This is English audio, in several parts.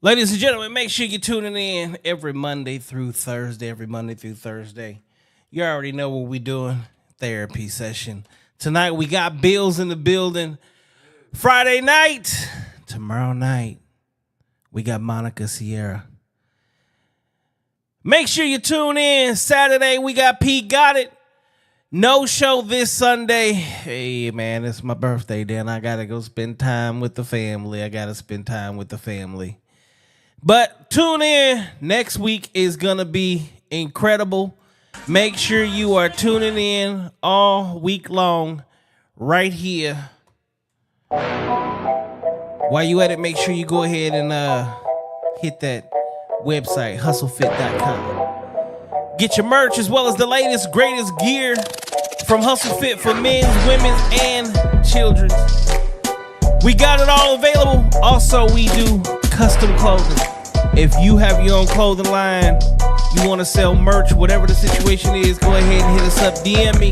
Ladies and gentlemen, make sure you're tuning in every Monday through Thursday. You already know what we're doing. Therapy session. Tonight we got Bills in the building. Friday night. Tomorrow night, we got Monica Sierra. Make sure you tune in. Saturday, we got P Got It. No show this Sunday. Hey, man, it's my birthday, then I got to go spend time with the family. But tune in. Next week is going to be incredible. Make sure you are tuning in all week long right here. While you at it, make sure you go ahead and hit that website, hustlefit.com. Get your merch as well as the latest, greatest gear from Hustle Fit for men's, women's, and children's. We got it all available. Also, we do custom clothing. If you have your own clothing line, you want to sell merch, whatever the situation is, go ahead and hit us up. DM me,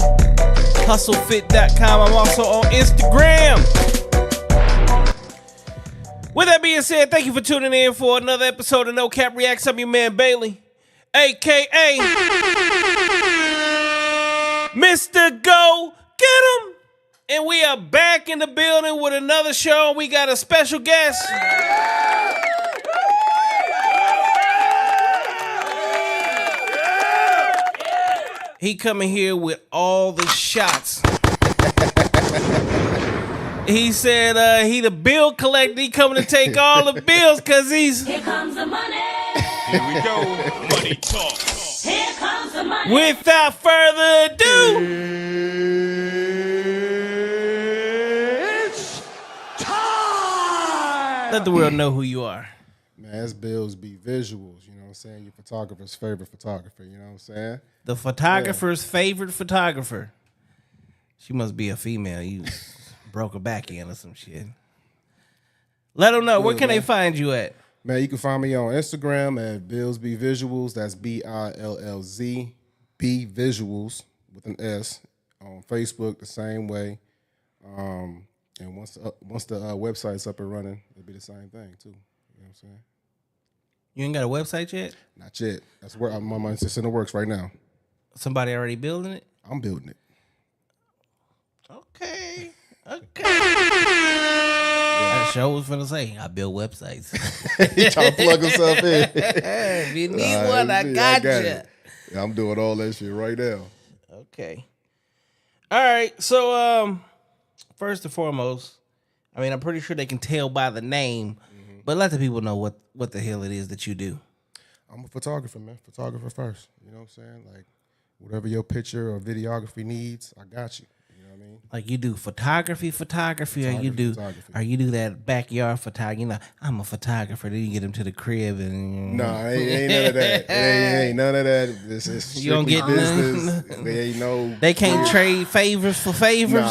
hustlefit.com. I'm also on Instagram. With that being said, thank you for tuning in for another episode of No Cap Reacts. I'm your man Bailey, a.k.a. Mr. Go Get 'em. And we are back in the building with another show. We got a special guest. He coming here with all the shots. He said he the bill collector. He coming to take all the bills because he's... Here comes the money. Here we go. Money talk. Here comes the money. Without further ado... It's time! Let the world know who you are. Man, it's BillzbVizuals, you know what I'm saying? Your photographer's favorite photographer, you know what I'm saying? The photographer's favorite photographer. She must be a female. You broke her back in or some shit. Let them know. Where can they find you at? Man, you can find me on Instagram at BillzbVizuals. That's BILLZ, BVisuals with an S. On Facebook, the same way. And once the website's up and running, it'll be the same thing, too. You know what I'm saying? You ain't got a website yet? Not yet. That's where it's just in the works right now. Somebody already building it? I'm building it. Okay. That show was finna say, I build websites. He trying to plug himself in. If you need one, I got you. Yeah, I'm doing all that shit right now. Okay. All right. So, first and foremost, I mean, I'm pretty sure they can tell by the name, but let the people know what the hell it is that you do. I'm a photographer, man. Photographer first. You know what I'm saying? Like, whatever your picture or videography needs, I got you. You know what I mean? Like you do photography, or you do that backyard photography. You know, I'm a photographer. Then you get them to the crib and no, ain't none of that. Ain't none of that. This is you don't get business. They ain't no. They can't trade favors for favors.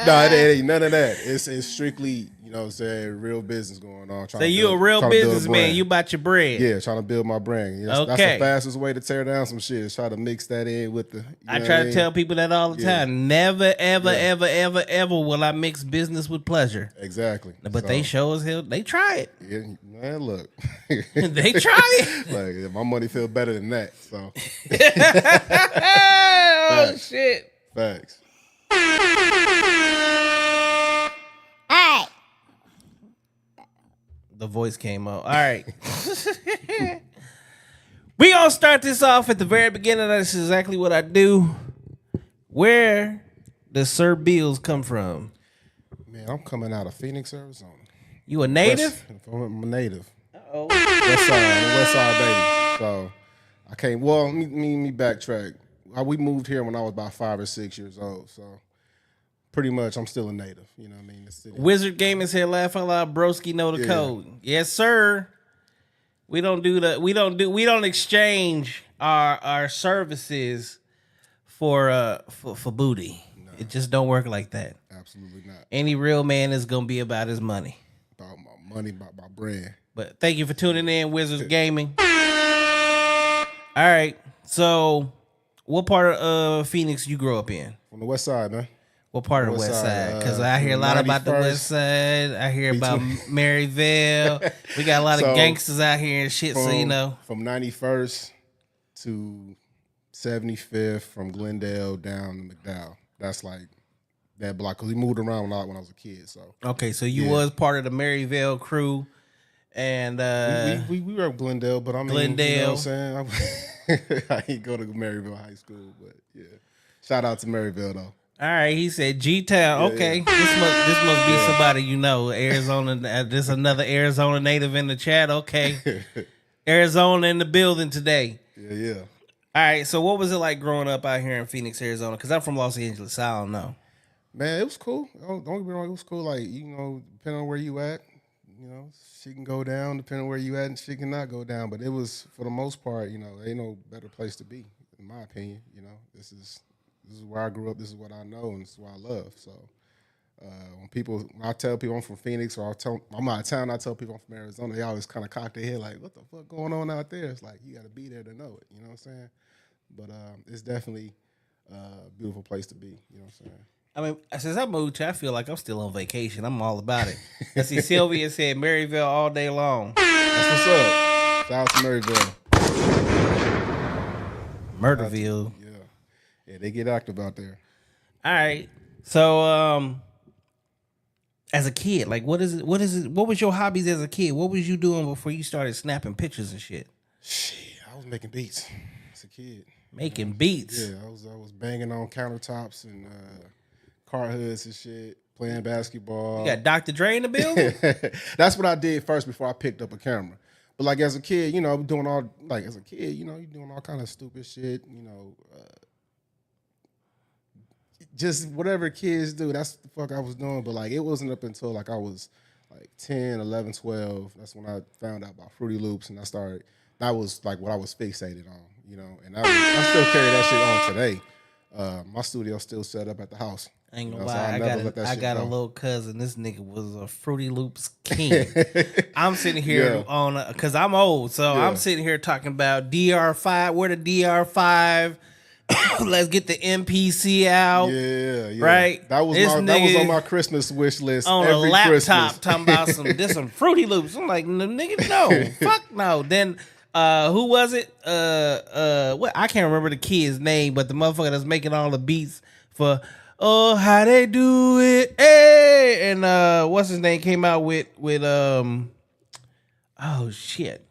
No, it ain't none of that. It's strictly, you know what I'm saying, real business going on. So you a real businessman. You about your bread. Yeah, trying to build my brand. That's the fastest way to tear down some shit is try to mix that in with the. I try to tell people that all the time. Never, ever will I mix business with pleasure. Exactly. But they show as hell. They try it. Yeah, man, look. They try it. Like, my money feel better than that. So. Oh, shit. Facts. All right. The voice came out. All right. We gonna start this off at the very beginning. That's exactly what I do. Where does Sir Bills come from? Man, I'm coming out of Phoenix, Arizona. You a native? I'm a native. Uh-oh. West side baby. So I can't. Well, let me backtrack. We moved here when I was about 5 or 6 years old. So pretty much, I'm still a native. You know what I mean? The city. Wizard Gaming said, "Laugh out loud, broski know the code." Yes, sir. We don't do the. We don't exchange our services for booty. No. It just don't work like that. Absolutely not. Any real man is gonna be about his money. About my money, about my brand. But thank you for tuning in, Wizards Gaming. All right. So, what part of Phoenix you grow up in? On the west side, man. What part of the West West Side? Side? Because I hear a lot about the 91st. West Side. I hear about Maryville. We got a lot of So, gangsters out here and shit. So you know, from 91st to 75th, from Glendale down to McDowell. That's like that block because we moved around a lot when I was a kid. So okay, so you was part of the Maryville crew, and we were at Glendale, but I mean, Glendale. you know what I'm saying? I ain't go to Maryville High School, but yeah. Shout out to Maryville though. All right, he said G Town. Okay, this must be somebody you know. Arizona. This another Arizona native in the chat. Okay, Arizona in the building today. Yeah. All right, so what was it like growing up out here in Phoenix, Arizona? Because I'm from Los Angeles, so I don't know. Man, it was cool. Don't get me wrong, it was cool. Like, you know, depending on where you at, you know, she can go down. Depending on where you at, and she cannot go down. But it was, for the most part, you know, ain't no better place to be, in my opinion. You know, this is where I grew up. This is what I know, and this is what I love. So when I tell people I'm from Phoenix, or I'm out of town, I tell people I'm from Arizona, they always kind of cock their head like, what the fuck going on out there? It's like, you got to be there to know it. You know what I'm saying? But it's definitely a beautiful place to be. You know what I'm saying? I mean, since I moved here, I feel like I'm still on vacation. I'm all about it. I see Sylvia said Maryville all day long. That's what's up. Shout out to Maryville. Murderville. Yeah, they get active out there. All right. So, as a kid, like, what was your hobbies as a kid? What was you doing before you started snapping pictures and shit? Shit, I was making beats as a kid. Making beats. Yeah, I was banging on countertops and car hoods and shit, playing basketball. You got Dr. Dre in the building? That's what I did first before I picked up a camera. But like as a kid, you know, you're doing all kind of stupid shit, you know, just whatever kids do, that's the fuck I was doing. But like it wasn't up until like I was like 10, 11, 12, that's when I found out about Fruity Loops, and that was like what I was fixated on, you know, and I still carry that shit on today. My studio's still set up at the house. I ain't gonna So lie, I got a little cousin. This nigga was a Fruity Loops king. I'm sitting here because I'm old, so I'm sitting here talking about DR5. Where the DR5? Let's get the MPC out. Yeah. Right? That was on my Christmas wish list. On every a laptop Christmas. talking about some Fruity Loops. I'm like, nigga, no. Fuck no. Then who was it? What I can't remember the kid's name, but the motherfucker that's making all the beats for how they do it. Hey, and what's his name came out with oh shit.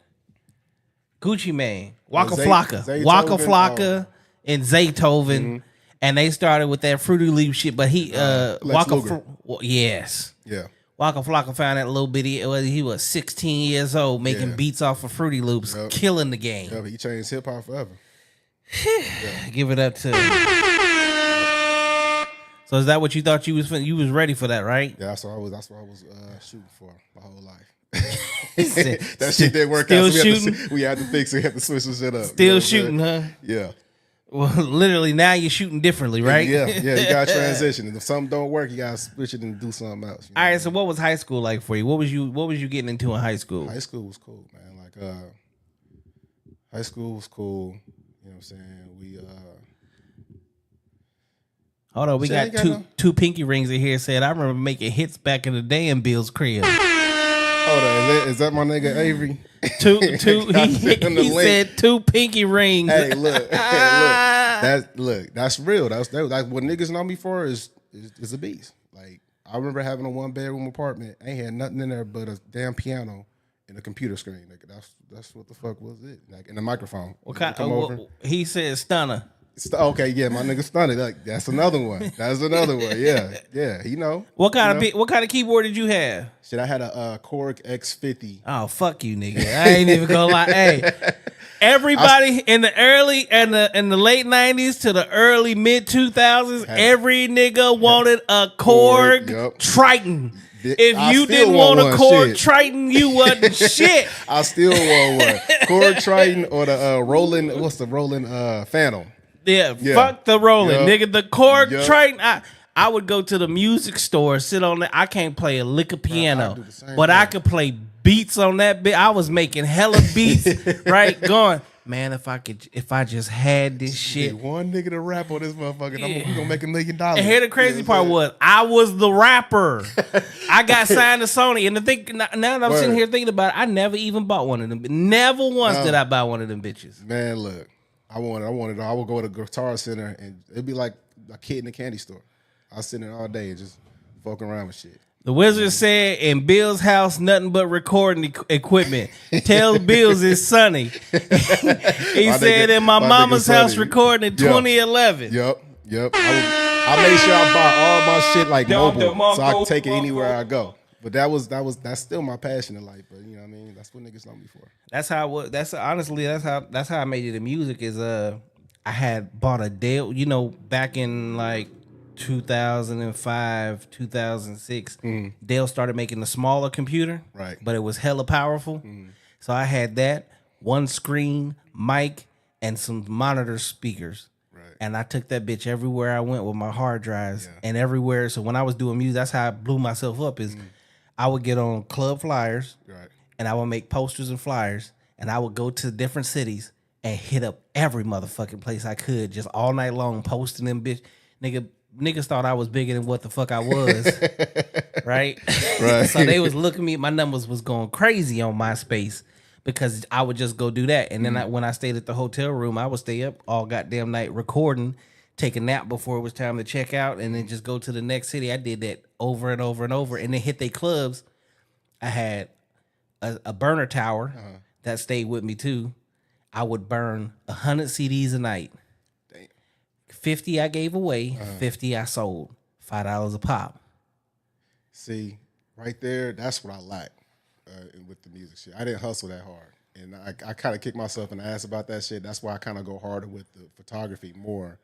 Gucci Mane. Waka Flocka and Zaytoven. And they started with that Fruity Loop shit, but he yes. Yeah. Waka Flocka found that little bitty. He was 16 years old making beats off of Fruity Loops, killing the game. Yeah, he changed hip hop forever. Give it up to So is that what you thought you was ready for that, right? Yeah, that's what I was shooting for my whole life. That shit didn't work still out. So shooting? We had to fix it. We had to switch the shit up. Still shooting, huh? Yeah. Well, literally now you're shooting differently, right? Yeah. You gotta transition. And if something don't work, you gotta switch it and do something else. You know? All right. So what was high school like for you? What was you getting into in high school? High school was cool, man. Like high school was cool. You know what I'm saying? We hold on, we got two pinky rings in here. Said I remember making hits back in the day in Bill's crib. Hold on, is that my nigga Avery? He said two pinky rings. Hey, look, that's real. That's what niggas know me for is a beast. Like I remember having a 1-bedroom apartment. Ain't had nothing in there but a damn piano and a computer screen. Like that's what the fuck was it? Like and a microphone. He said stunner. Okay, yeah, my nigga stunning. Like that's another one. That's another one. Yeah. You know what kind of keyboard did you have? Shit, I had a Korg X50. Oh fuck you, nigga! I ain't even gonna lie. Hey, everybody in the early and the late '90s to the early mid 2000s, every nigga wanted a Korg Triton. If you didn't want a Korg Triton, you wasn't shit. I still want one. Korg Triton or the Roland. What's the Roland Phantom? Yeah, fuck the Roland, nigga. The Korg Triton. I would go to the music store, sit on it. I can't play a lick of piano, but I could play beats on that bit. I was making hella beats, right? Going man, if I just had this shit. Need one nigga to rap on this motherfucker. We gonna make $1 million. And here the crazy part was, I was the rapper. I got signed to Sony, and the thing now that I'm sitting here thinking about it, I never even bought one of them. Never once did I buy one of them bitches. Man, look, I wanted. I would go to Guitar Center, and it'd be like a kid in a candy store. I sit there all day and just fucking around with shit. The wizard said, in Bill's house, nothing but recording equipment. Tell Bill's it's sunny. He said, in my mama's house recording in 2011. Yep. I made sure I bought all my shit like mobile, so I can take it anywhere I go. But that's still my passion in life. But you know what I mean? That's what niggas know me for. That's how it was. That's how I made it in music. Is I had bought a Dale, back in like 2005, 2006, Dell started making a smaller computer, right? But it was hella powerful. So I had that, one screen, mic, and some monitor speakers. Right. And I took that bitch everywhere I went with my hard drives and everywhere. So when I was doing music, that's how I blew myself up is I would get on club flyers, right, and I would make posters and flyers, and I would go to different cities and hit up every motherfucking place I could just all night long posting them bitch. Niggas thought I was bigger than what the fuck I was, right? So they was looking at me. My numbers was going crazy on MySpace because I would just go do that. And then when I stayed at the hotel room, I would stay up all goddamn night recording, take a nap before it was time to check out, and then just go to the next city. I did that over and over and over. And then hit they clubs. I had a burner tower that stayed with me too. I would burn 100 CDs a night. 50 I gave away, 50 I sold, $5 a pop. See, right there, that's what I lack with the music shit. I didn't hustle that hard, and I kind of kick myself in the ass about that shit. That's why I kind of go harder with the photography more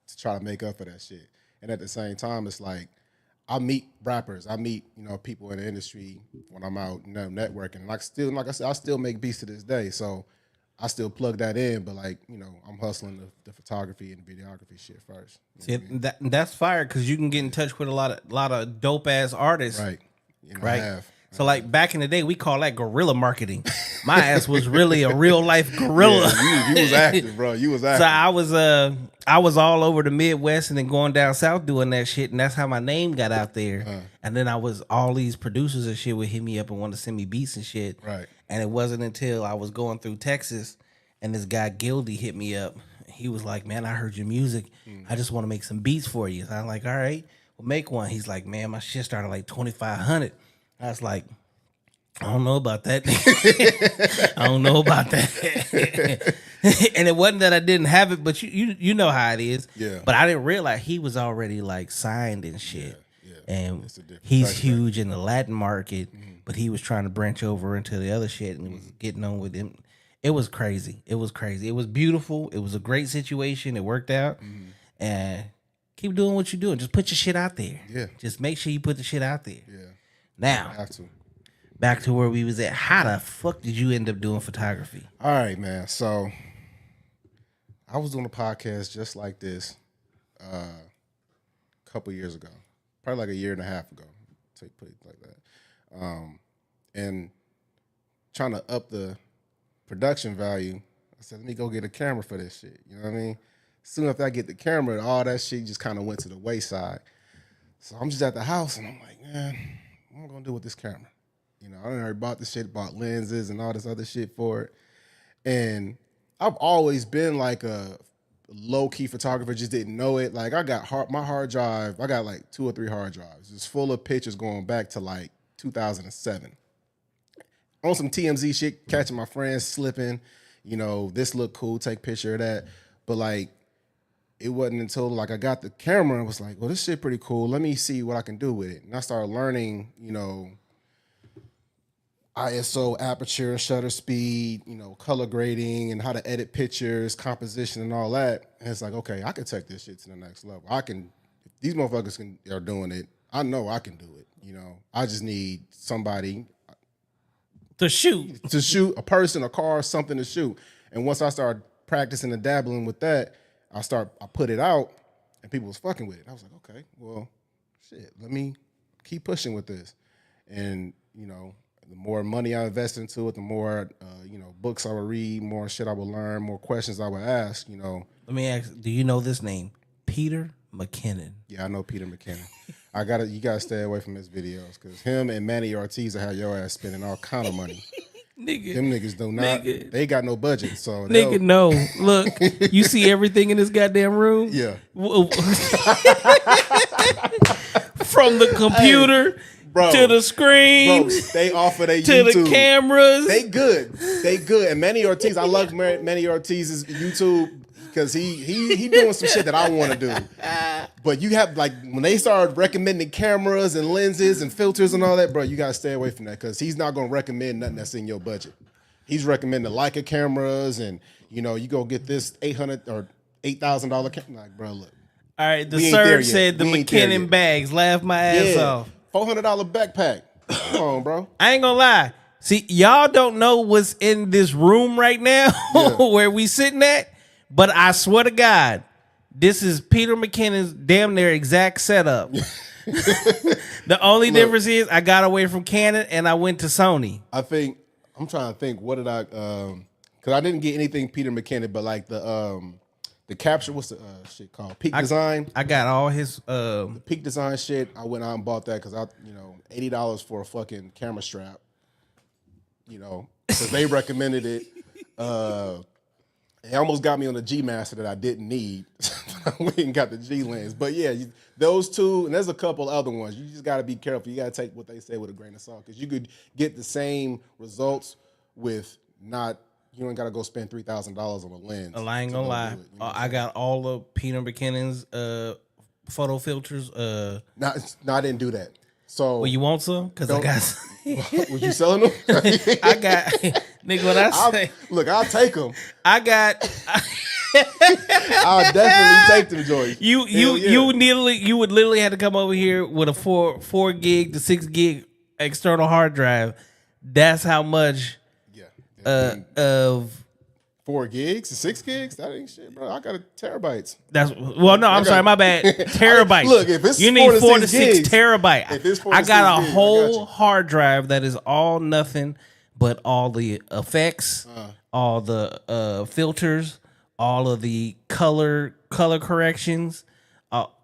to try to make up for that shit. And at the same time, it's like I meet rappers, I meet people in the industry when I'm out networking. Like I said, I still make beats to this day, so I still plug that in, but I'm hustling the photography and the videography shit first. See, that's fire because you can get in touch with a lot of dope ass artists, right? Right. So like back in the day, we call that guerrilla marketing. My ass was really a real life gorilla. Yeah, you was active, bro. You was active. So I was all over the Midwest and then going down south doing that shit, and that's how my name got out there. And then all these producers and shit would hit me up and want to send me beats and shit. Right. And it wasn't until I was going through Texas and this guy Gildy hit me up. He was like, man, I heard your music. I just want to make some beats for you. So I'm like, all right, well, make one. He's like, man, my shit started like 2,500. I was like, I don't know about that. I don't know about that. And it wasn't that I didn't have it, but you know how it is. Yeah. But I didn't realize he was already like signed and shit. Yeah. And he's huge in the Latin market, but he was trying to branch over into the other shit and was getting on with him. It was crazy. It was crazy. It was beautiful. It was a great situation. It worked out. And keep doing what you're doing. Just put your shit out there. Yeah. Just make sure you put the shit out there. Yeah. Now, I have to. Back to where we was at. How the fuck did you end up doing photography? All right, man. So I was doing a podcast just like this a couple years ago, probably like a year and a half ago. Put it like that. And trying to up the production value, I said, let me go get a camera for this shit. You know what I mean? Soon after I get the camera, all that shit just kind of went to the wayside. So I'm just at the house and I'm like, man, what am I gonna do with this camera? I already bought this shit, bought lenses and all this other shit for it. And I've always been like a low-key photographer, just didn't know it. Like I got my hard drive, I got like 2 or 3 hard drives. It's full of pictures going back to like 2007. On some TMZ shit, catching my friends slipping, this look cool, take a picture of that. But like, it wasn't until like I got the camera and was like, well, this shit pretty cool. Let me see what I can do with it. And I started learning, ISO, aperture, shutter speed, color grading and how to edit pictures, composition and all that. And it's like, okay, I can take this shit to the next level. If these motherfuckers are doing it, I know I can do it. I just need somebody to shoot, a person, a car, something to shoot. And once I started practicing and dabbling with that, I put it out and people was fucking with it. I was like, okay, well, shit, let me keep pushing with this. And, the more money I invest into it, the more books I would read, more shit I would learn, more questions I would ask. Let me ask, do you know this name? Peter McKinnon. Yeah, I know Peter McKinnon. You gotta stay away from his videos because him and Manny Ortiz will have your ass spending all kind of money. Nigga, them niggas do not. Nigga. They got no budget, so nigga, no. Look, you see everything in this goddamn room. Yeah. From the computer to the screen, bro, they offer their to YouTube. the cameras. They good. And Manny Ortiz, I love Manny Ortiz's YouTube because he doing some shit that I want to do. But you have when they start recommending cameras and lenses and filters and all that, bro, you gotta stay away from that because he's not gonna recommend nothing that's in your budget. He's recommending Leica cameras and you go get this $800 or $8,000 camera. Like, bro, look. All right, the Surge said the McKinnon bags. Laugh my ass off. $400 backpack. Come on, bro. I ain't gonna lie. See, y'all don't know what's in this room right now where we sitting at, but I swear to God, this is Peter McKinnon's damn near exact setup. The only difference is I got away from Canon and I went to Sony. I'm trying to think. What did I? Because I didn't get anything Peter McKinnon, but like the capture. What's the shit called? Peak Design. I got all his the Peak Design shit. I went out and bought that because $80 for a fucking camera strap. Because they recommended it. It almost got me on the G Master that I didn't need. I went and got the G lens. But yeah, those two, and there's a couple other ones. You just got to be careful. You got to take what they say with a grain of salt because you could get the same results with not. You ain't got to go spend $3,000 on a lens. I ain't gonna lie. I got all of Peter McKinnon's photo filters. No, I didn't do that. So, well, you want some? Because I got some. Was you selling them? I got, nigga, what I say? Look, I'll take them. I got. I'll definitely take them, Joyce. You would literally have to come over here with a 4 gig to 6 gig external hard drive. That's how much. Of 4 gigs to 6 gigs, that ain't shit, bro. I got terabytes. I'm sorry, my bad. Terabytes. Look, if it's you need 4 to 6 gigs, terabytes. If it's 4 I to got 6 a gigs, whole hard drive that is all nothing but all the effects, all the filters, all of the color corrections,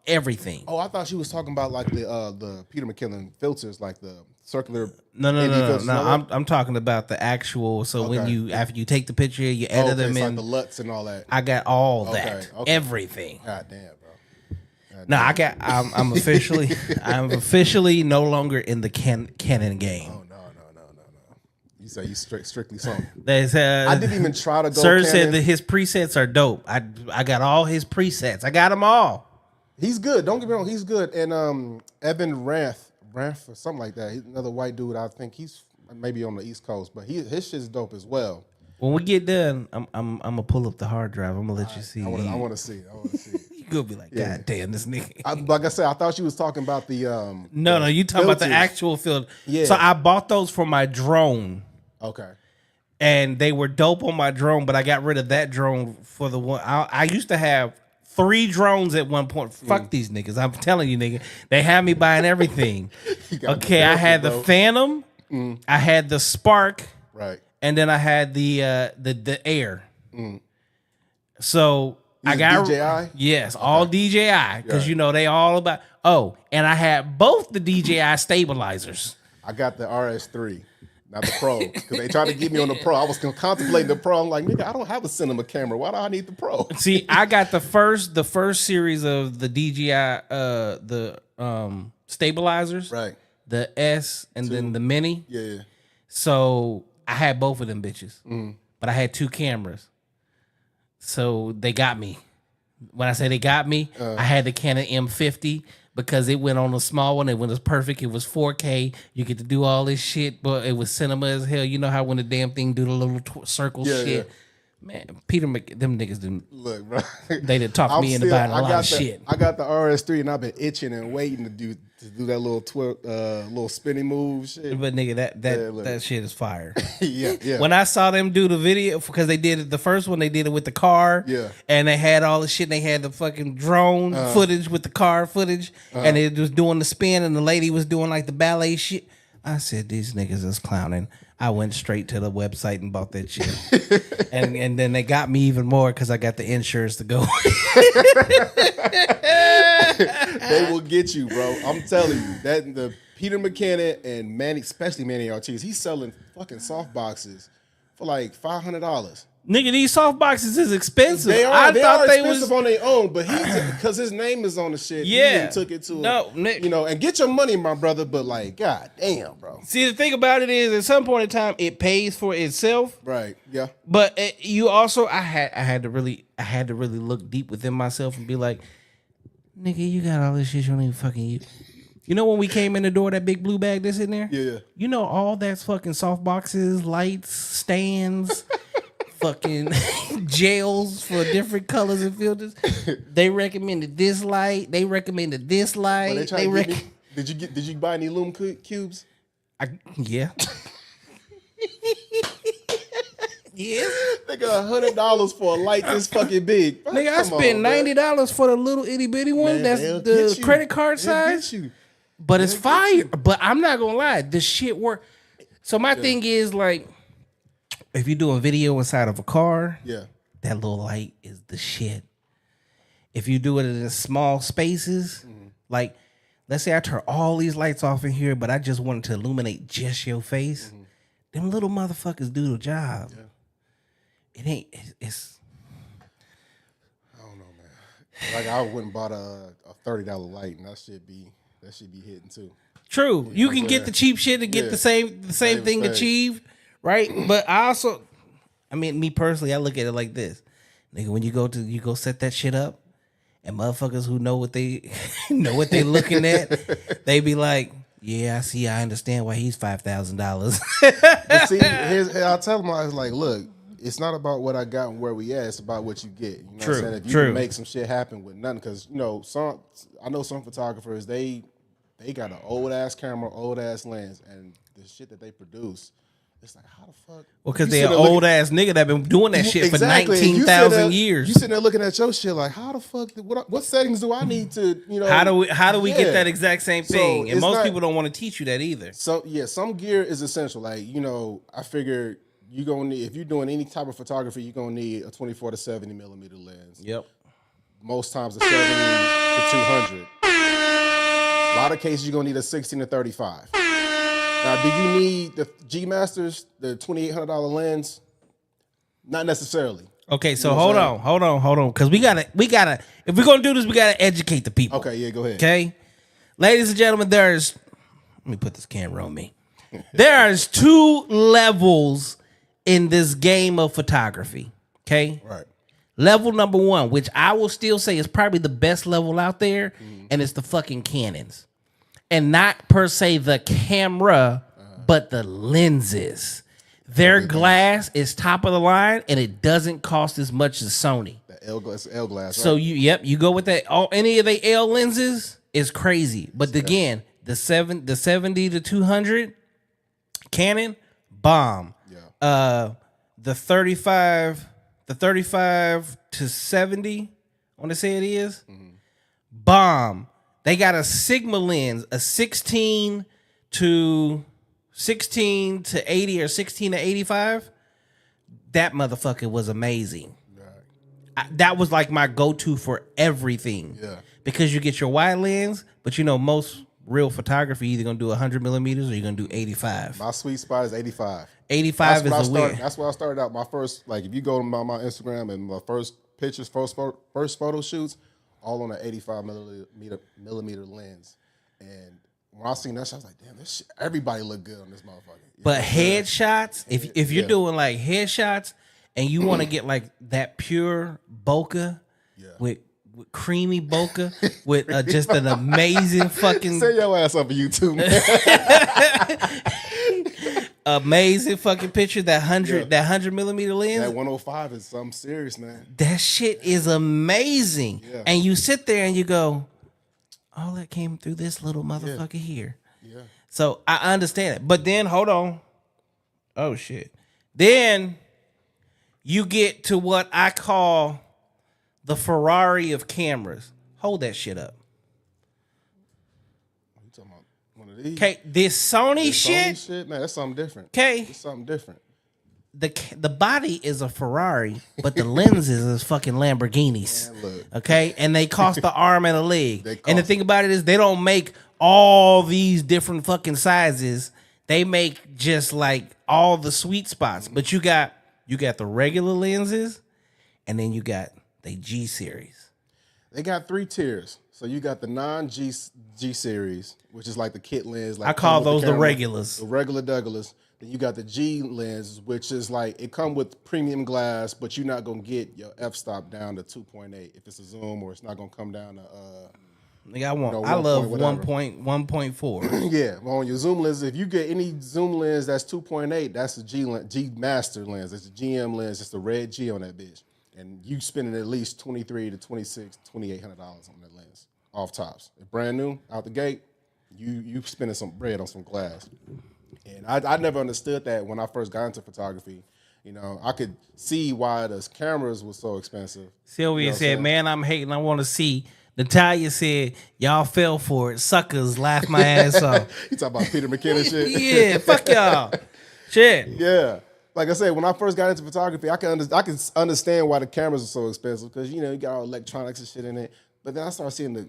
everything. Oh, I thought she was talking about like the Peter McKinnon filters, like the circular. No. I'm talking about the actual. So when after you take the picture, you edit them in. Like the LUTs and all that. I got all that, everything. God damn, bro. No, I'm officially no longer in the Canon game. Oh no. You say you strictly Sony. I didn't even try to go. Sir Canon. said that his presets are dope. I got all his presets. I got them all. He's good. Don't get me wrong. He's good. And Evan Ranth or something like that. He's another white dude. I think he's maybe on the East Coast, but his shit's dope as well. When we get done, I'm gonna pull up the hard drive. I'm gonna let you see. I want to see it. You gonna be like, God damn, this nigga. Like I said, I thought she was talking about the No, you talking about the actual filter. Yeah. So I bought those for my drone. Okay. And they were dope on my drone, but I got rid of that drone for the one. I used to have 3 drones at one point. Fuck these niggas. I'm telling you, nigga. They had me buying everything. Okay, I had the Phantom. I had the Spark. Right. And then I had the Air. So I got DJI? Yes, all DJI. Because they all about. Oh, and I had both the DJI stabilizers. I got the RS3. Not the Pro, because they tried to get me on the Pro. I was contemplating the Pro. I'm like, nigga, I don't have a cinema camera. Why do I need the Pro? See, I got the first series of the DJI, stabilizers, right? The S and then the Mini. Yeah. So I had both of them bitches, but I had 2 cameras. So they got me. When I say they got me, I had the Canon M50. Because it went on a small one, and when it was perfect, it was 4K. You get to do all this shit, but it was cinema as hell. You know how when the damn thing do the little circle shit? Yeah. Man, them niggas didn't. Look, bro. They didn't talk me into buying a lot of shit. I got the RS3, and I've been itching and waiting to do that little spinning move shit. But nigga, that shit is fire. Yeah. When I saw them do the video, because they did it, the first one they did it with the car. Yeah. And they had all the shit. And they had the fucking drone footage with the car footage, and it was doing the spin, and the lady was doing like the ballet shit. I said, these niggas is clowning. I went straight to the website and bought that shit. and then they got me even more because I got the insurance to go. They will get you, bro. I'm telling you. That the Peter McKinnon and Manny, especially Manny Ortiz, he's selling fucking soft boxes for like $500. Nigga, these soft boxes is expensive. They are. I they thought are they expensive was on their own, but because his name is on the shit. Yeah. He even took it to Nick. and get your money, my brother. But like, god damn, bro. See, the thing about it is, at some point in time, it pays for itself. Right. Yeah. But you also, I had to really look deep within myself and be like, nigga, you got all this shit you don't even fucking use. You know when we came in the door, that big blue bag that's in there? Yeah. You know all that's fucking soft boxes, lights, stands, fucking gels for different colors and filters. They recommended this light. They recommended this light. Did you buy any Lume cubes? Yeah. Yeah. They got $100 for a light this fucking big. Nigga, I spent $90 for the little itty bitty one. Man, That's the credit card size. But it's fire. But I'm not gonna lie, this shit work. So my thing is like, if you're doing video inside of a car, that little light is the shit. If you do it in small spaces, like let's say I turn all these lights off in here, but I just wanted to illuminate just your face, them little motherfuckers do the job. Yeah. It ain't. It's. I don't know, man. Like I went and bought a $30 light, and that should be hitting too. True, you can get the cheap shit and get the same thing achieved, right? But I mean, me personally, I look at it like this, nigga. When you go set that shit up, and motherfuckers who know what they looking at, they be like, yeah, I see, I understand why he's $5,000. But see, I'll tell them, I was like, look, it's not about what I got and where we at. It's about what you get. You know what I'm saying? If you can make some shit happen with nothing, because I know some photographers, they got an old ass camera, old ass lens, and the shit that they produce, it's like, how the fuck? Well, because they're an old ass nigga that been doing that shit for 19,000 years. You sitting there looking at your shit like, how the fuck? What settings do I need to? How do we get that exact same thing? So and most people don't want to teach you that either. So yeah, some gear is essential. Like I figure you gonna need, if you're doing any type of photography, you're gonna need a 24 to 70 millimeter lens. Yep. Most times a 70 to 200. A lot of cases you're gonna need a 16 to 35. Now, do you need the G Masters, the $2,800 lens? Not necessarily. Okay, so hold on, because we gotta. If we're gonna do this, we gotta educate the people. Okay, yeah, go ahead. Okay, ladies and gentlemen, let me put this camera on me. There's 2 levels in this game of photography. Okay, right. Level number 1, which I will still say is probably the best level out there, and it's the fucking Canons. And not per se the camera, but the lenses. Their glass is top of the line, and it doesn't cost as much as Sony. The L glass, right? So you go with that. Any of the L lenses is crazy. But again, the 70 to 200 Canon, bomb. Yeah. The 35 to 70, I want to say it is, bomb. They got a Sigma lens, a 16 to 80 or 16 to 85. That motherfucker was amazing. Right. That was like my go-to for everything. Yeah. Because you get your wide lens, but most real photography, you're either going to do 100 millimeters or you're going to do 85. My sweet spot is 85. 85 is the win. That's where I started out. My first, like, if you go to my Instagram and my first pictures, first photo shoots, all on an 85 millimeter lens. And when I seen that shit, I was like, damn, this shit, everybody look good on this motherfucker. But headshots, if you're doing like headshots and you want to get like that pure bokeh with creamy bokeh with just an amazing fucking... Set your ass up on YouTube, man. Amazing fucking picture, that 100 millimeter lens. That 105 is something serious, man. That shit is amazing. Yeah. And you sit there and you go, all that came through this little motherfucker here. Yeah. So I understand it. But then, hold on. Oh, shit. Then you get to what I call the Ferrari of cameras. Hold that shit up. What are you talking about? One of these. Okay, this Sony shit. Sony shit, man, that's something different. Okay, It's something different. the body is a Ferrari, but the lenses is fucking Lamborghinis. Man, look. Okay, and they cost the arm and a leg. They And the cost thing about it is, they don't make all these different fucking sizes. They make just like all the sweet spots. But you got the regular lenses, and then you got the G series. They got 3 tiers. So you got the non-G G series, which is like the kit lens. Like I call those the camera, regulars. The regular Douglas. Then you got the G lens, which is like it come with premium glass, but you're not gonna get your f-stop down to 2.8 if it's a zoom, or it's not gonna come down to Like I want, No, I 1 love point whatever. 1.4. yeah. Well, on your zoom lens, if you get any zoom lens that's 2.8, that's the G master lens. It's a GM lens. It's the red G on that bitch, and you spending at least $2,300 to $2,800 on that lens off tops. If brand new out the gate, you spending some bread on some glass. And I never understood that when I first got into photography. You know, I could see why the cameras were so expensive. Sylvia You know what I'm said, saying? "Man, I'm hating. I want to see." Natalia said, "Y'all fell for it. Suckers laugh my ass off." You talking about Peter McKinnon shit? Yeah, fuck y'all. Shit. Yeah. Like I said, when I first got into photography, I can understand why the cameras are so expensive because, you know, you got all electronics and shit in it. But then I started seeing the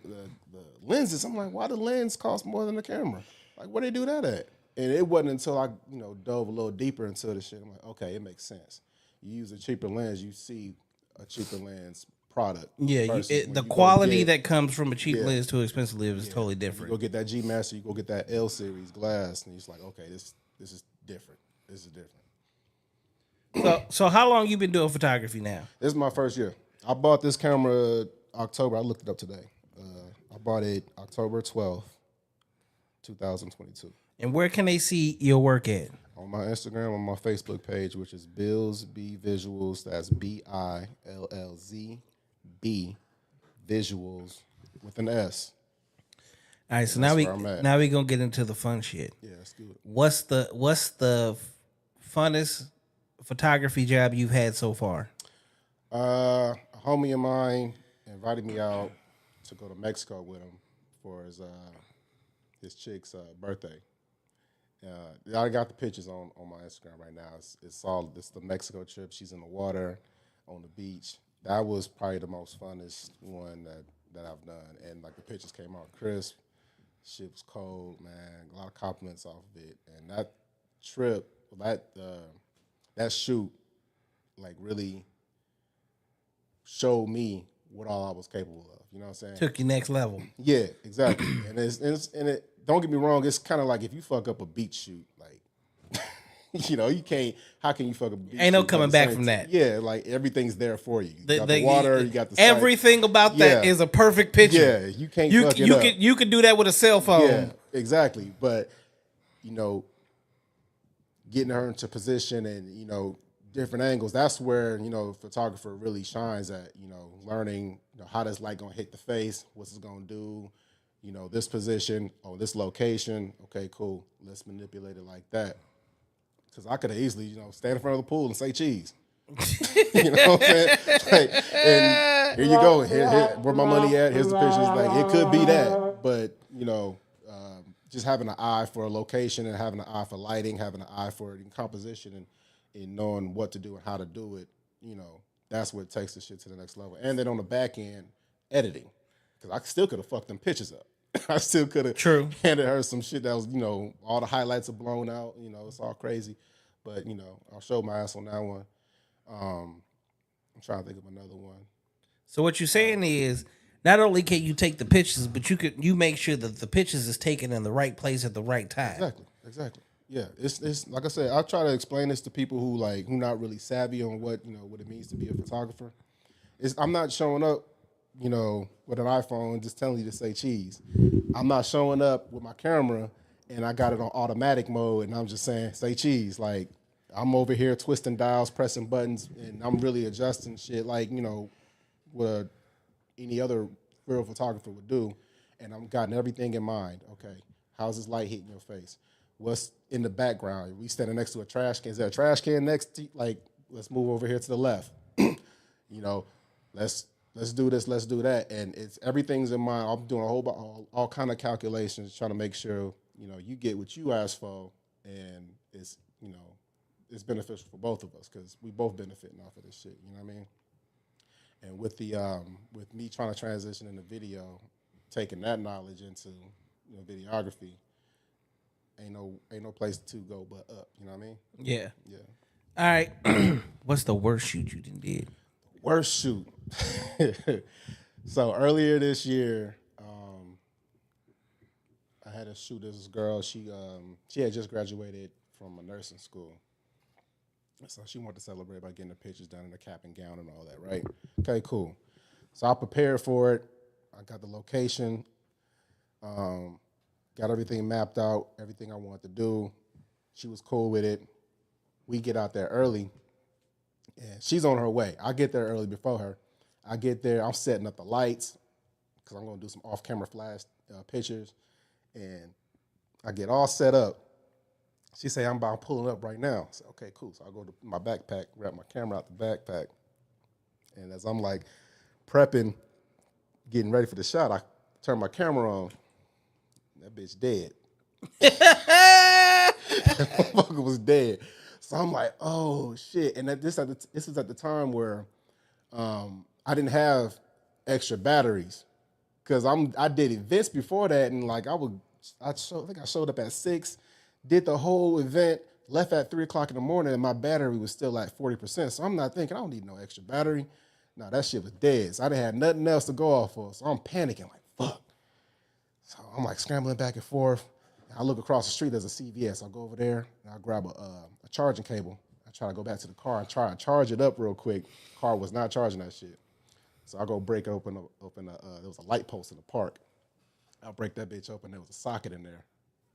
lenses. I'm like, why the lens cost more than the camera? Like, where they do that at? And it wasn't until I, you know, dove a little deeper into the shit. I'm like, okay, it makes sense. You use a cheaper lens, you see a cheaper lens product. Yeah, versus when the you go quality get- that comes from a cheap Yeah. lens to an expensive lens is totally You different. go get that G Master, you go get that L series glass, and it's like, okay, this is different. This is different. So how long you been doing photography now? This is my first year. I bought this camera October. I looked it up today. I bought it October 12th, 2022. And where can they see your work at? On my Instagram, on my Facebook page, which is BillzbVizuals. That's BillzB Visuals with an S. All right, so That's now where I'm at. we gonna get into the fun shit. Yeah, let's do it. What's the funnest photography job you've had so far? A homie of mine invited me out to go to Mexico with him for his chick's birthday. I got the pictures on my Instagram right now. It's the Mexico trip. She's in the water on the beach. That was probably the most funnest one that I've done. And like the pictures came out crisp. Shit was cold, man. A lot of compliments off of it. And that trip, that shoot, like really showed me what all I was capable of. You know what I'm saying? Took you next level. Yeah, exactly. and it. Don't get me wrong. It's kind of like if you fuck up a beach shoot, like you know, you can't. How can you fuck up a beach? Ain't no shoot coming at the back same from time? that. Yeah, like everything's there for you. You got the water. You got the sight. everything about that Yeah. is a perfect picture. Yeah, you can't fuck it up. You could do that with a cell phone. Yeah, exactly. But you know, getting her into position and you know different angles. That's where you know photographer really shines at. You know, learning how this light gonna hit the face. What's it gonna do? You know, this position on this location. Okay, cool. Let's manipulate it like that. Because I could have easily, you know, stand in front of the pool and say cheese. You know what I'm saying? Like, and here you go. Here, where my money at? Here's the pictures. Like, it could be that. But, you know, just having an eye for a location and having an eye for lighting, having an eye for composition and knowing what to do and how to do it, you know, that's what takes the shit to the next level. And then on the back end, editing. Because I still could have fucked them pictures up. I still could have handed her some shit that was, you know, all the highlights are blown out. You know, it's all crazy. But, you know, I'll show my ass on that one. I'm trying to think of another one. So what you're saying is, not only can you take the pictures, but you make sure that the pictures is taken in the right place at the right time. Exactly. Yeah, it's like I said. I try to explain this to people who not really savvy on what it means to be a photographer. I'm not showing up, you know, with an iPhone just telling you to say cheese. I'm not showing up with my camera and I got it on automatic mode and I'm just saying say cheese. Like I'm over here twisting dials, pressing buttons, and I'm really adjusting shit like, you know, what any other real photographer would do. And I'm gotten everything in mind. Okay, how's this light hitting your face? What's in the background? We standing next to a trash can. Is there a trash can next to, like, let's move over here to the left. You know, let's do this, let's do that. And it's everything's in mind. I'm doing all kind of calculations, trying to make sure you get what you ask for, and it's it's beneficial for both of us because we both benefiting off of this shit. You know what I mean? And with the with me trying to transition into video, taking that knowledge into videography, ain't no place to go but up. You know what I mean? Yeah. Yeah. All right. What's the worst shoot you did? Worst shoot. So earlier this year, I had to shoot this girl. She had just graduated from a nursing school. So she wanted to celebrate by getting the pictures done in a cap and gown and all that, right? Okay, cool. So I prepared for it. I got the location, got everything mapped out, everything I wanted to do. She was cool with it. We get out there early, and she's on her way. I get there early before her. I get there, I'm setting up the lights because I'm going to do some off-camera flash pictures, and I get all set up. She say, I'm about pulling up right now. I said, okay, cool. So I go to my backpack, grab my camera out the backpack. And as I'm like prepping, getting ready for the shot, I turn my camera on. That bitch dead. That motherfucker was dead. So I'm like, oh shit. And this is at the time where I didn't have extra batteries. Cause I did events before that, and like I think I showed up at 6. Did the whole event, left at 3 o'clock in the morning, and my battery was still at 40%. So I'm not thinking, I don't need no extra battery. No, that shit was dead. So I didn't have nothing else to go off of. So I'm panicking, like, fuck. So I'm like scrambling back and forth. I look across the street, there's a CVS. I'll go over there, and I'll grab a charging cable. I try to go back to the car and try to charge it up real quick. Car was not charging that shit. So I go break open, there was a light post in the park. I'll break that bitch open. There was a socket in there.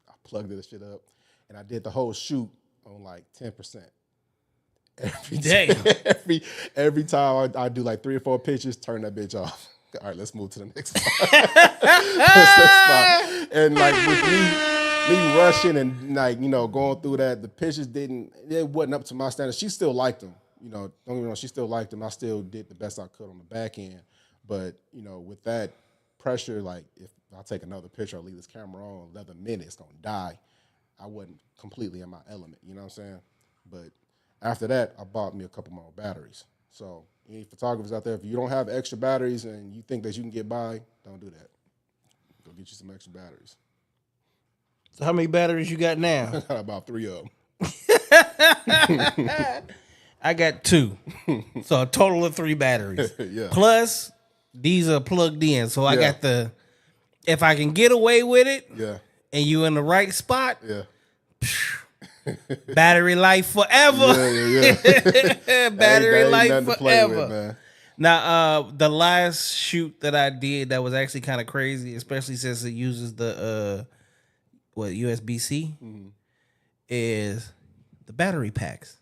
I plugged this shit up. And I did the whole shoot on like 10%. Every time I do like 3 or 4 pictures, turn that bitch off. All right, let's move to the next spot. And like with me rushing and like, going through that, the pictures it wasn't up to my standards. She still liked them. Don't get me wrong, she still liked them. I still did the best I could on the back end. But, with that pressure, like if I take another picture, I'll leave this camera on 11 minutes, it's gonna die. I wasn't completely in my element, you know what I'm saying? But after that, I bought me a couple more batteries. So any photographers out there, if you don't have extra batteries and you think that you can get by, don't do that. Go get you some extra batteries. So how many batteries you got now? I got about 3 of them. I got 2. So a total of 3 batteries. Yeah. Plus, these are plugged in. So I got if I can get away with it, and you in the right spot, battery life forever. Battery life forever. Man. Now, the last shoot that I did that was actually kind of crazy, especially since it uses the USB-C, is the battery packs.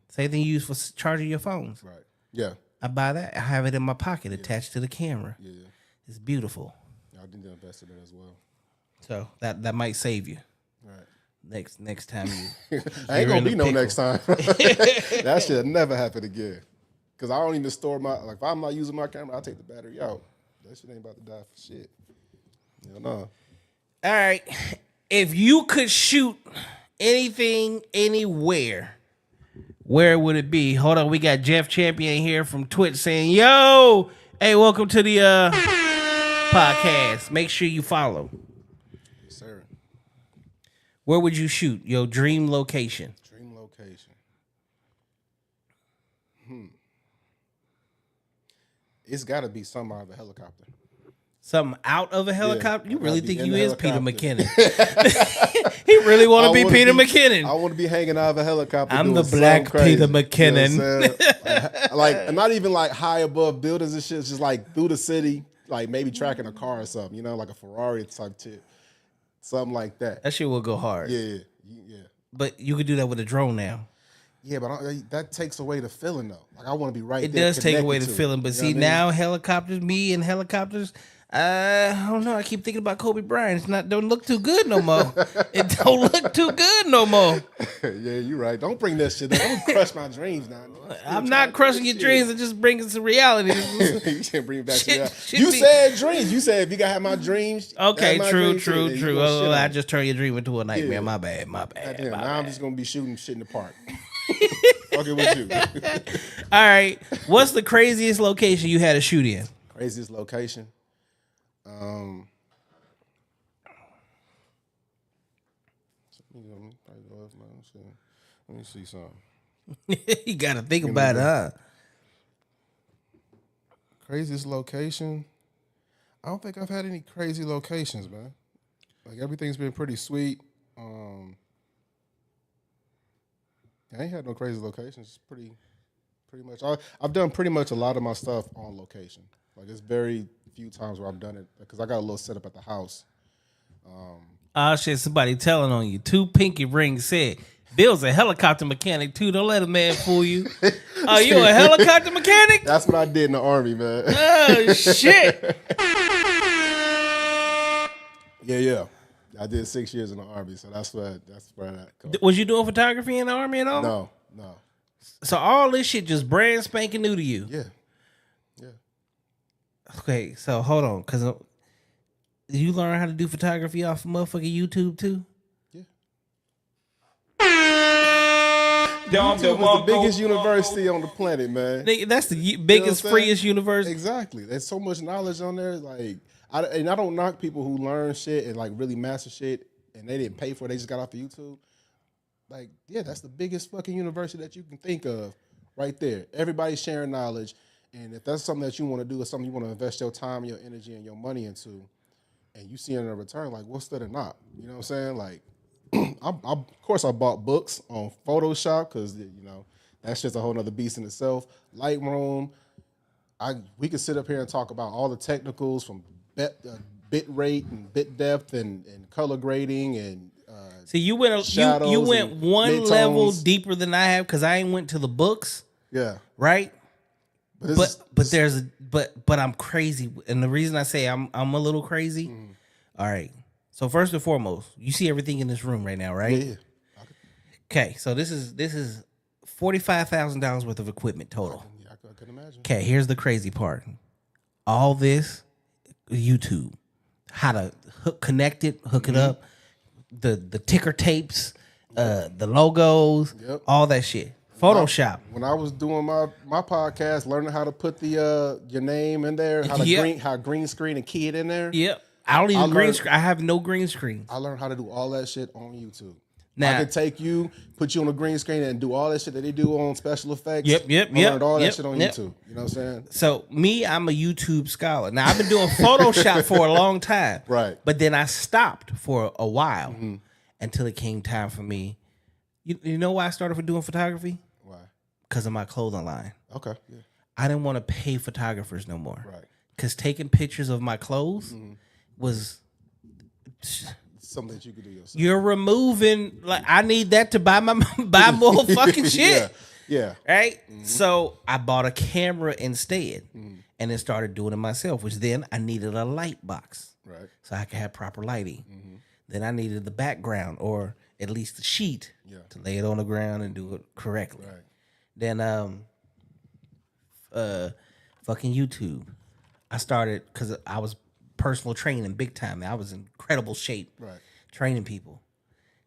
Same thing you use for charging your phones. Right. Yeah. I buy that. I have it in my pocket attached to the camera. Yeah. It's beautiful. I didn't invest in it as well. So that might save you. Right. Next time you. I ain't gonna be no next time. That shit never happen again. Cause I don't even store if I'm not using my camera, I take the battery out. That shit ain't about to die for shit. No. All right. If you could shoot anything, anywhere, where would it be? Hold on, we got Jeff Champion here from Twitch saying, yo, hey, welcome to the podcast. Make sure you follow. Yes, sir. Where would you shoot? Your dream location. Dream location. It's got to be something out of a helicopter. Something out of a helicopter? You really think you is Peter helicopter. McKinnon? He really want to be Peter McKinnon. I want to be hanging out of a helicopter. I'm the black Peter McKinnon. You know what I'm saying? Like, not even like high above buildings and shit. Just like through the city, like maybe tracking a car or something. Like a Ferrari type shit, something like that. That shit will go hard. Yeah. But you could do that with a drone now. Yeah, but that takes away the feeling though. Like I want to be right it there. It does take away the feeling. But see, now helicopters, I don't know. I keep thinking about Kobe Bryant. Don't look too good no more. It don't look too good no more. Yeah, you're right. Don't bring that shit up. Don't crush my dreams now. I'm not crushing your dreams. It just brings it to reality. You can't bring it back to Shit- reality. shit You be- said dreams. You said if you gotta have my dreams. Okay, have my true. dreams, yeah, you gonna Oh, shit I on just turned your dream into a nightmare. Yeah. My bad. Goddamn, My now I'm bad. just gonna be shooting shit in the park. Fucking with you. All right. What's the craziest location you had to shoot in? Craziest location. Let me see something. You got to think about it, huh? Craziest location. I don't think I've had any crazy locations, man. Like everything's been pretty sweet. I ain't had no crazy locations. Pretty much. I've done pretty much a lot of my stuff on location. Like it's very few times where I've done it because I got a little setup at the house. Oh shit! Somebody telling on you. 2 pinky rings said, "Bill's a helicopter mechanic too. Don't let a man fool you." Oh, you a helicopter mechanic? That's what I did in the Army, man. Oh shit! Yeah. I did 6 years in the Army, so that's where that comes. Was you doing photography in the Army at all? No. So all this shit just brand spanking new to you. Yeah. Okay, so hold on, because you learn how to do photography off of motherfucking YouTube too? YouTube was the biggest university on the planet, man. Nigga, that's the biggest, what I'm saying? freest university. Exactly. There's so much knowledge on there. Like, I don't knock people who learn shit and like really master shit and they didn't pay for it. They just got off of YouTube. Like, yeah, that's the biggest fucking university that you can think of right there. Everybody's sharing knowledge. And if that's something that you want to do or something you want to invest your time, your energy, and your money into, and you see it in a return, like, what's that or not? You know what I'm saying? Like, of course, I bought books on Photoshop because, you know, that's just a whole nother beast in itself. Lightroom. We could sit up here and talk about all the technicals from bit rate and bit depth and color grading and See, you went one mid-tones. level deeper than I have because I ain't went to the books. Yeah. Right? But I'm crazy, and the reason I say I'm a little crazy. All right. So first and foremost, you see everything in this room right now, right? Yeah. Okay, so this is $45,000 worth of equipment total. Yeah, I can imagine. Okay, here's the crazy part. All this YouTube, how to connect it, hook it up, the ticker tapes, the logos, all that shit. Photoshop. When I was doing my podcast, learning how to put the your name in there, how green screen and key it in there. Yep. I don't even green screen. I have no green screen. I learned how to do all that shit on YouTube. Now, I could take you, put you on a green screen, and do all that shit that they do on special effects. Yep. I learned all that shit on YouTube. You know what I'm saying? So I'm a YouTube scholar. Now I've been doing Photoshop for a long time. Right. But then I stopped for a while until it came time for me. You know why I started doing photography? Why? Because of my clothing line. Okay. Yeah. I didn't want to pay photographers no more. Right. Because taking pictures of my clothes was Something that you could do yourself. You're removing, like, I need that to buy more fucking shit. Yeah. Right? So I bought a camera instead and then started doing it myself, which then I needed a light box. Right. So I could have proper lighting. Then I needed the background or at least the sheet to lay it on the ground and do it correctly. Right. Then fucking YouTube. I started because I was personal training big time. I was in incredible shape training people.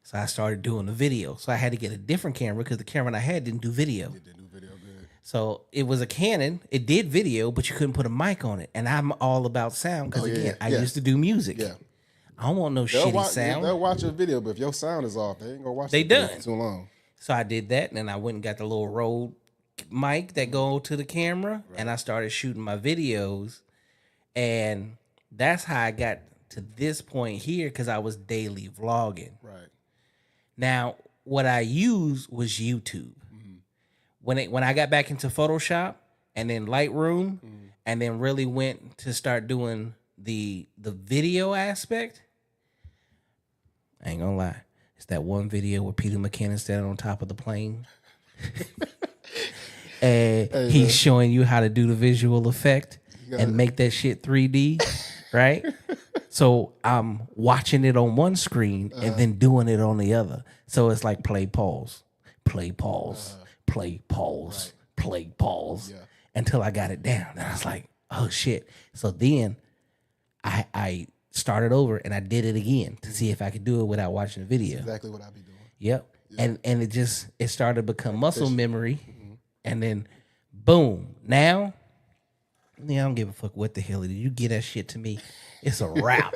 So I started doing the video. So I had to get a different camera because the camera I had didn't do video. It didn't do video good. So it was a Canon. It did video, but you couldn't put a mic on it. And I'm all about sound because, I used to do music. Yeah. I don't want no shitty sound. They'll watch your video, but if your sound is off, they ain't gonna watch They the video done. for too long. So I did that, and then I went and got the little Rode mic that go to the camera, and I started shooting my videos. And that's how I got to this point here because I was daily vlogging. Right. Now, what I used was YouTube. When I got back into Photoshop and then Lightroom, and then really went to start doing the video aspect, I ain't gonna lie. It's that one video where Peter McKinnon standing on top of the plane. And he's showing you how to do the visual effect and make that shit 3D. right? So I'm watching it on one screen and then doing it on the other. So it's like play, pause, play, pause, play, pause, play, pause, until I got it down. And I was like, oh shit. So then I started over and I did it again to see if I could do it without watching the video. That's exactly what I be doing. Yep. And it started to become muscle memory. And then boom. Now, I don't give a fuck what the hell it is. You get that shit to me, it's a wrap.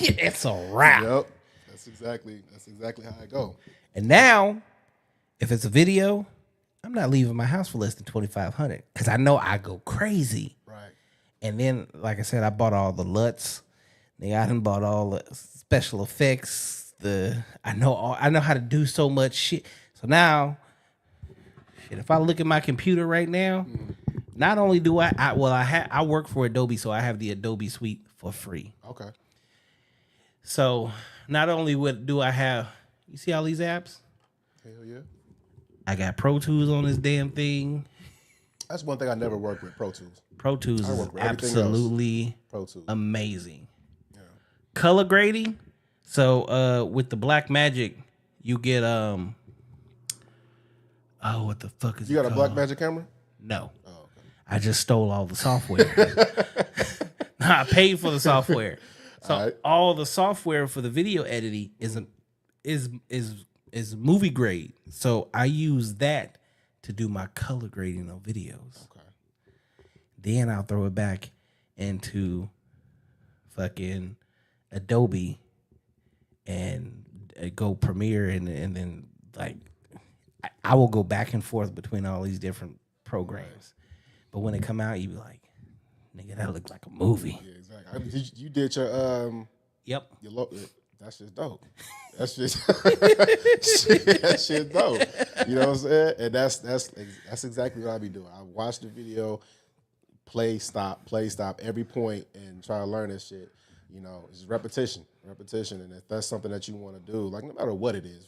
It's a wrap. Yep. That's exactly how I go. And now, if it's a video, I'm not leaving my house for less than $2,500 because I know I go crazy. Right. And then, like I said, I bought all the LUTs. Nigga, I done bought all the special effects. I know how to do so much shit. So now, shit, if I look at my computer right now, not only do I work for Adobe, so I have the Adobe suite for free. Okay. So not only do I have, you see all these apps? Hell yeah. I got Pro Tools on this damn thing. That's one thing I never worked with, Pro Tools. Pro Tools is absolutely Pro Tools. amazing. Yeah. Color grading. So with the Black Magic, you get what the fuck is it? You got a called? Blackmagic camera? No. Oh, okay. I just stole all the software. I paid for the software. So all the software for the video editing is movie grade. So I use that to do my color grading on videos. Okay. Then I'll throw it back into fucking Adobe and go Premiere and then like I will go back and forth between all these different programs. But when it come out, you be like, nigga, that looks like a movie. Yeah, exactly. You did your Yep. That's just dope. That's just that shit dope. You know what I'm saying? And that's exactly what I be doing. I watch the video, play, stop every point, and try to learn this shit. You know, it's repetition. And if that's something that you want to do, like no matter what it is,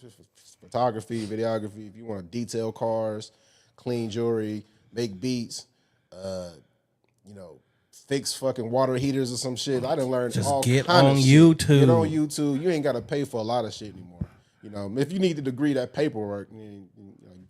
photography, videography, if you want to detail cars, clean jewelry, make beats, fix fucking water heaters or some shit. I done learned just all get kind on of shit. YouTube. Get on YouTube. You ain't got to pay for a lot of shit anymore. You know, if you need the degree, that paperwork, you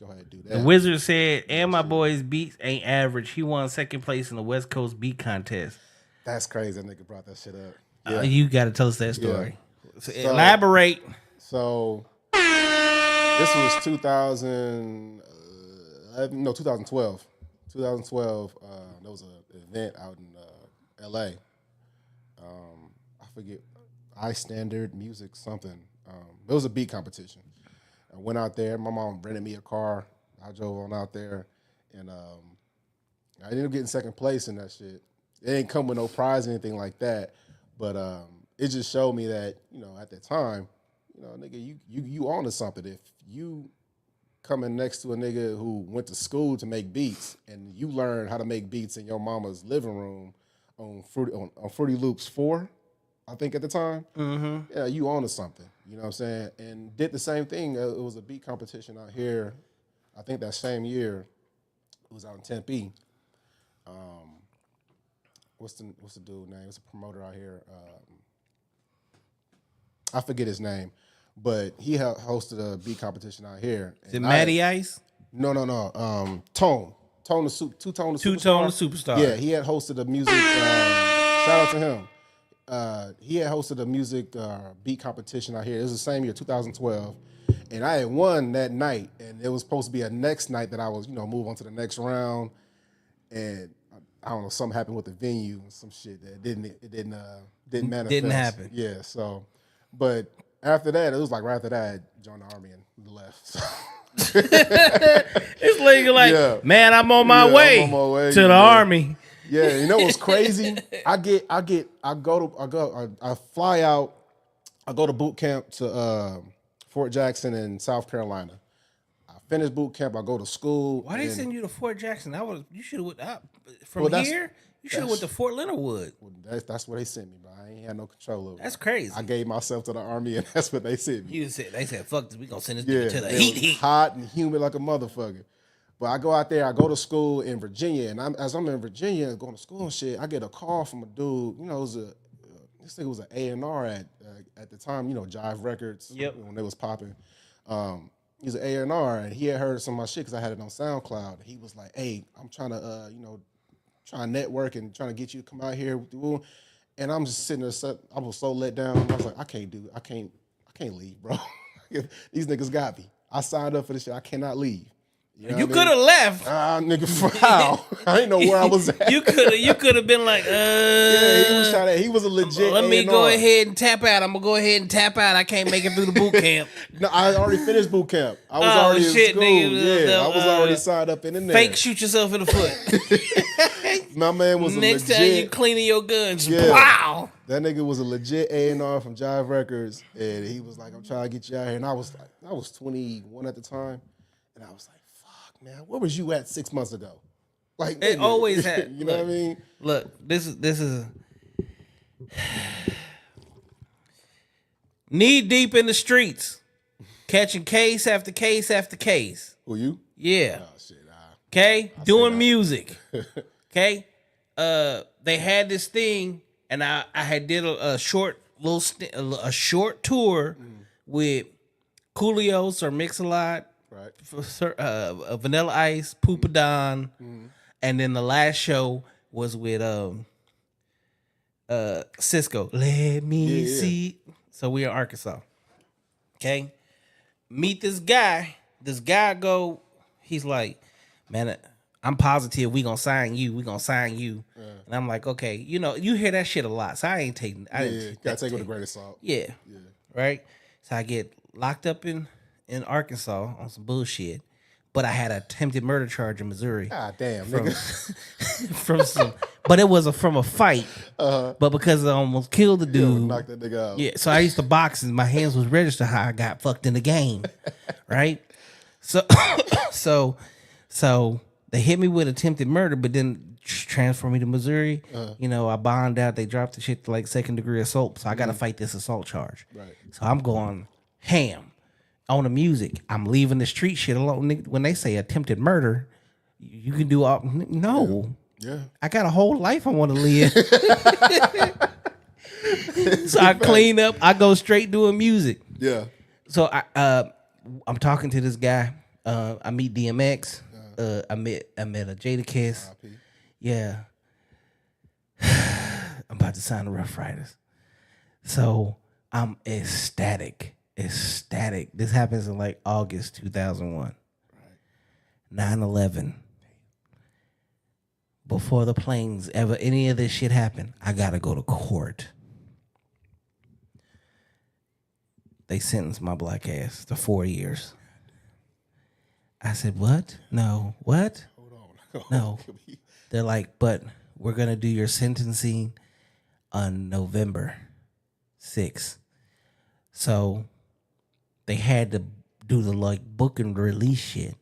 go ahead and do that. The Wizard said, and my boy's beats ain't average. He won second place in the West Coast beat contest. That's crazy. That nigga brought that shit up. Yeah. You got to tell us that story. Yeah. So elaborate. So this was 2012. 2012. There was an event out in L.A. I forget, iStandard Music something. It was a beat competition. I went out there. My mom rented me a car. I drove on out there, and I ended up getting second place in that shit. It ain't come with no prize or anything like that, but it just showed me that, at that time, nigga, you on to something. If you coming next to a nigga who went to school to make beats and you learn how to make beats in your mama's living room on Fruity Loops 4, I think at the time, yeah, you on to something. You know what I'm saying? And did the same thing. It was a beat competition out here. I think that same year, it was out in Tempe. What's the dude name? It's a promoter out here. I forget his name, but he hosted a beat competition out here. Is it Matty Ice? No. Tone the Two-Tone the Superstar. Yeah, he had hosted a music. Shout out to him. He had hosted a music beat competition out here. It was the same year, 2012, and I had won that night. And it was supposed to be a next night that I was, move on to the next round. And I don't know, something happened with the venue and some shit that didn't manifest. Didn't happen. Yeah. So, but after that, it was like right after that, I joined the Army and left. So. It's like, man, I'm on my way to the Army. Yeah, you know what's crazy? I fly out. I go to boot camp to Fort Jackson in South Carolina. I finish boot camp. I go to school. Why they send you to Fort Jackson? You should have went from here. You should have went to Fort Leonard Wood. Well, that's where they sent me, bro. I ain't had no control over it. That's crazy. I gave myself to the Army, and that's what they sent me. They said, fuck this. We gonna send this nigga to the heat. Hot and humid like a motherfucker. But I go out there, I go to school in Virginia, and as I'm in Virginia going to school and shit, I get a call from a dude, it was this nigga was an A&R at the time, Jive Records. Yep. When they was popping. He's an A&R, and he had heard some of my shit because I had it on SoundCloud. He was like, "Hey, I'm trying to, trying to network and trying to get you to come out here." And I'm just sitting there, I was so let down. I was like, I can't leave, bro. These niggas got me. I signed up for this shit. I cannot leave. You could have left. Nigga, how? I didn't know where I was at. You could have been like, Yeah, he was a legit. Let me A&R. go ahead and tap out. I'm gonna go ahead and tap out. I can't make it through the boot camp. No, I already finished boot camp. I was already in school. Nigga, I was already signed up in there. Fake shoot yourself in the foot. My man was Next a legit. time you cleaning your guns. Yeah. Wow. That nigga was a legit A&R from Jive Records, and he was like, "I'm trying to get you out here." And I was 21 at the time, and I was like, "Fuck, man, where was you at 6 months ago?" Like It nigga, always had. You know what I mean? Look, this is knee deep in the streets, catching case after case after case. Who you? Yeah. Oh shit. Okay, doing music. Okay, they had this thing, and I had did a short little a short tour with Coolios or Mix-a-Lot, right? Vanilla Ice, Poopa Don, and then the last show was with Cisco. Let me see. So we in Arkansas. Okay, meet this guy. This guy he's like, man, I'm positive we gonna sign you. We gonna sign you. And I'm like, okay, you hear that shit a lot. So I ain't taking. Gotta take it with a grain of salt. Yeah. Right. So I get locked up in Arkansas on some bullshit, but I had an attempted murder charge in Missouri. God damn, from, nigga. But it was from a fight. But because I almost killed the dude, knock that nigga out. Yeah. So I used to box, and my hands was registered how I got fucked in the game. Right. So they hit me with attempted murder, but then transfer me to Missouri. I bond out. They dropped the shit to like 2nd degree assault. So I got to fight this assault charge. Right. So I'm going ham on the music. I'm leaving the street shit alone. When they say attempted murder, you can do all. No. Yeah. I got a whole life I want to live. So I clean up. I go straight doing music. Yeah. So I'm talking to this guy. I meet DMX. I met a Jadakiss. Yeah. I'm about to sign the Rough Riders. So I'm ecstatic. This happens in like August 2001. 9/11. Before the planes ever any of this shit happened, I gotta go to court. They sentenced my black ass to 4 years. I said, what? No. What? Hold on. No. They're like, but we're going to do your sentencing on November 6th. So they had to do the like book and release shit.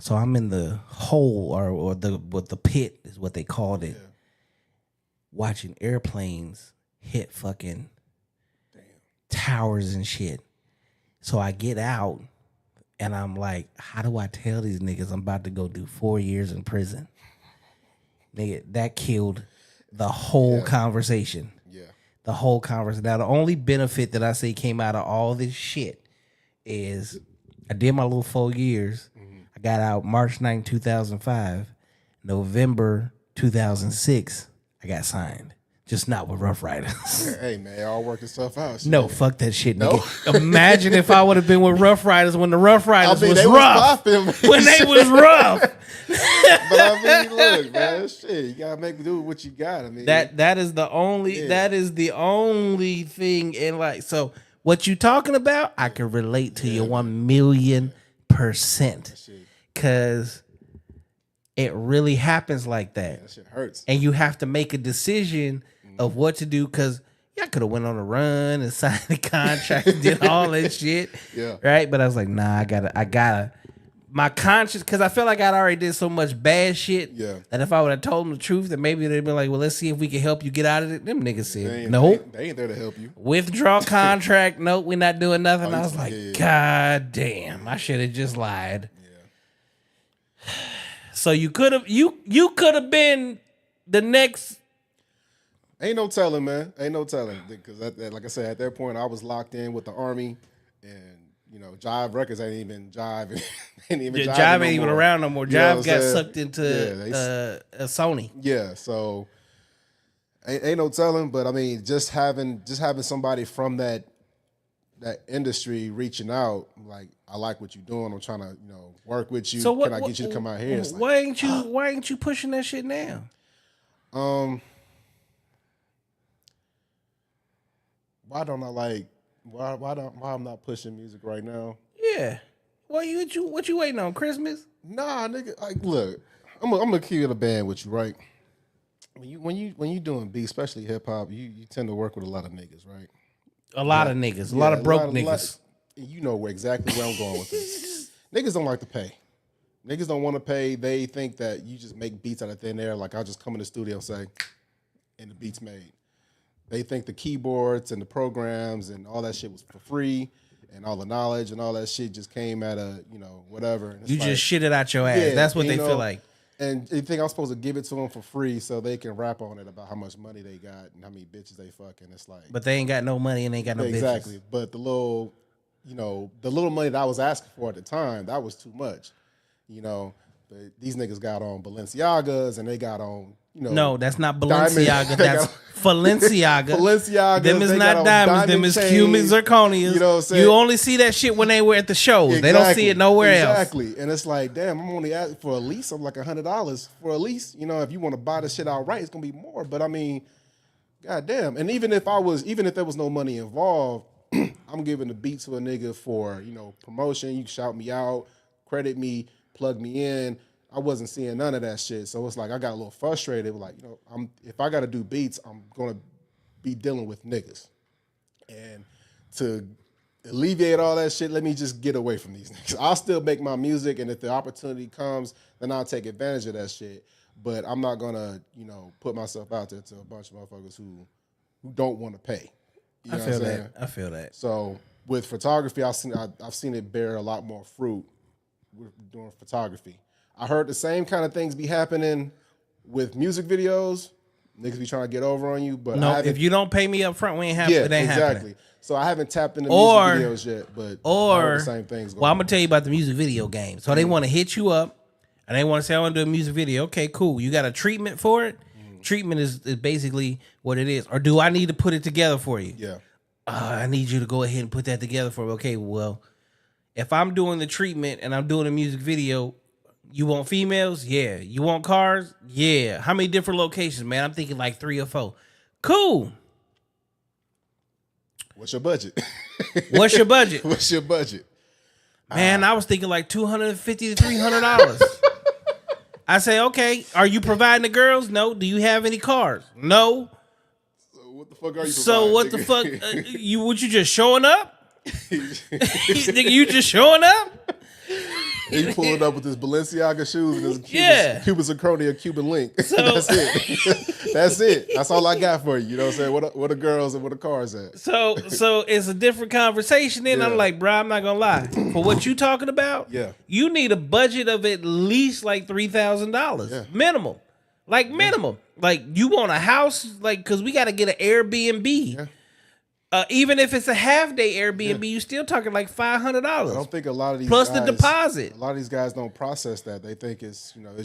So I'm in the hole or the pit is what they called it. Watching airplanes hit fucking towers and shit. So I get out and I'm like, how do I tell these niggas I'm about to go do 4 years in prison? Nigga, that killed the whole conversation. Yeah. The whole conversation. Now, the only benefit that I say came out of all this shit is I did my little 4 years. I got out March 9, 2005. November 2006, I got signed. Just not with Rough Riders. Hey, man, it all worked itself out. No, fuck that shit, nigga. Imagine if I would have been with Rough Riders when the Rough Riders was rough. When they was rough. But I mean, look, man, shit, you gotta make do what you got. I mean, that is the only thing in like. So what you talking about? I can relate to you 1,000,000%, because it really happens like that. That shit hurts, and you have to make a decision of what to do, because I could have went on a run and signed the contract and did all that shit. Yeah. Right. But I was like, nah, I gotta my conscience, because I felt like I'd already did so much bad shit. Yeah. That if I would have told them the truth, then maybe they'd be like, well, let's see if we can help you get out of it. Them niggas said, nope. They ain't there to help you. Withdraw contract. Nope, we're not doing nothing. I was like, God damn, I should have just lied. Yeah. So you could have been the next Ain't no telling, man. Ain't no telling. Because, like I said, at that point, I was locked in with the Army. And, Jive Records ain't even Jive. Jive ain't even around no more. Jive got sucked into Sony. Yeah, so ain't no telling. But, I mean, just having somebody from that industry reaching out, like, I like what you're doing. I'm trying to, work with you. So can I get you to come out here? It's why ain't you pushing that shit now? Why don't I why I'm not pushing music right now? Yeah. What you waiting on? Christmas? Nah, nigga. Like, look, I'm gonna keep it a band with you, right? When you doing beats, especially hip hop, you tend to work with a lot of niggas, right? A lot of niggas, a lot of broke niggas. You know exactly where I'm going with this. Niggas don't like to pay. Niggas don't want to pay. They think that you just make beats out of thin air. Like, I'll just come in the studio and say, and the beat's made. They think the keyboards and the programs and all that shit was for free, and all the knowledge and all that shit just came at a, whatever. And you just shit it out your ass. Yeah, that's what they feel like. And they think I'm supposed to give it to them for free so they can rap on it about how much money they got and how many bitches they fucking. It's like, but they ain't got no money and they ain't got no exactly. bitches. But the little money that I was asking for at the time, that was too much. But these niggas got on Balenciagas and they got on, no, that's not Balenciaga. That's Valenciaga. Balenciaga. Them is not diamonds. Them is Cuban zirconias. You know what I'm saying? You only see that shit when they were at the shows. Exactly. They don't see it nowhere else. Exactly. And it's like, damn, I'm only asking for a lease of like $100 for a lease. If you want to buy the shit outright, it's gonna be more. But I mean, goddamn. And even if there was no money involved, I'm giving the beat to a nigga for, promotion. You shout me out, credit me, plug me in. I wasn't seeing none of that shit. So it's like I got a little frustrated. Like, if I got to do beats, I'm going to be dealing with niggas. And to alleviate all that shit, let me just get away from these niggas. I'll still make my music, and if the opportunity comes, then I'll take advantage of that shit. But I'm not going to, put myself out there to a bunch of motherfuckers who don't want to pay. You know what I'm saying? I feel that. So with photography, I've seen it bear a lot more fruit with doing photography. I heard the same kind of things be happening with music videos. Niggas be trying to get over on you, but no, if you don't pay me up front, we ain't happy. Yeah, it ain't exactly. Happening. So I haven't tapped into music videos yet, but I heard the same things. Well, I'm gonna tell you about the music video game. So they want to hit you up, and they want to say, "I want to do a music video." Okay, cool. You got a treatment for it. Treatment is basically what it is. Or do I need to put it together for you? Yeah. I need you to go ahead and put that together for me. Okay, well, if I'm doing the treatment and I'm doing a music video. You want females? Yeah. You want cars? Yeah. How many different locations, man? I'm thinking like 3 or 4. Cool. What's your budget? What's your budget? What's your budget? Man, I was thinking like $250 to $300. I say, okay. Are you providing the girls? No. Do you have any cars? No. So what the fuck are you providing? So what the fuck? You just showing up? Nigga, you just showing up? And you pulling up with his Balenciaga shoes and his Cuban zirconia Cuban link. So, that's it. That's it. That's all I got for you. You know what I'm saying? What the girls and what the cars at? So it's a different conversation. Then I'm like, bro, I'm not gonna lie. For what you talking about, you need a budget of at least like $3,000 minimum. Like minimum. Like you want a house, like because we got to get an Airbnb. Yeah. Even if it's a half-day Airbnb, you still talking like $500. I don't think a lot of these plus guys, the deposit. A lot of these guys don't process that. They think it's it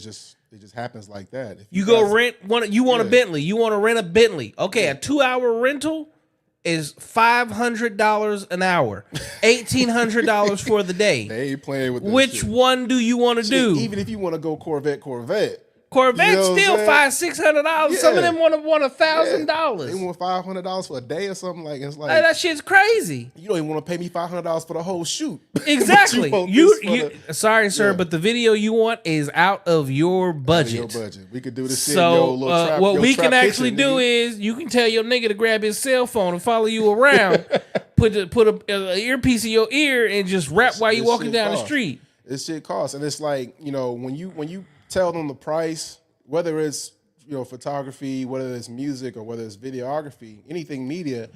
just happens like that. If you go rent one, you want a Bentley. You want to rent a Bentley. Okay, a 2-hour rental is $500 an hour, $1,800 for the day. They ain't playing with that Which shit. One do you want to do? Even if you want to go Corvette. Corvette's still $500-$600. Yeah. Some of them want $1,000. They want $500 for a day or something. Like it's like that shit's crazy. You don't even want to pay me $500 for the whole shoot. Exactly. Sorry, sir, but the video you want is out of your budget. Out of your budget. We could do this shit. So what we can actually do is you can tell your nigga to grab his cell phone and follow you around, put a earpiece in your ear and just rap while you walking down the street. This shit costs, and it's like when you tell them the price, whether it's photography, whether it's music, or whether it's videography, anything media,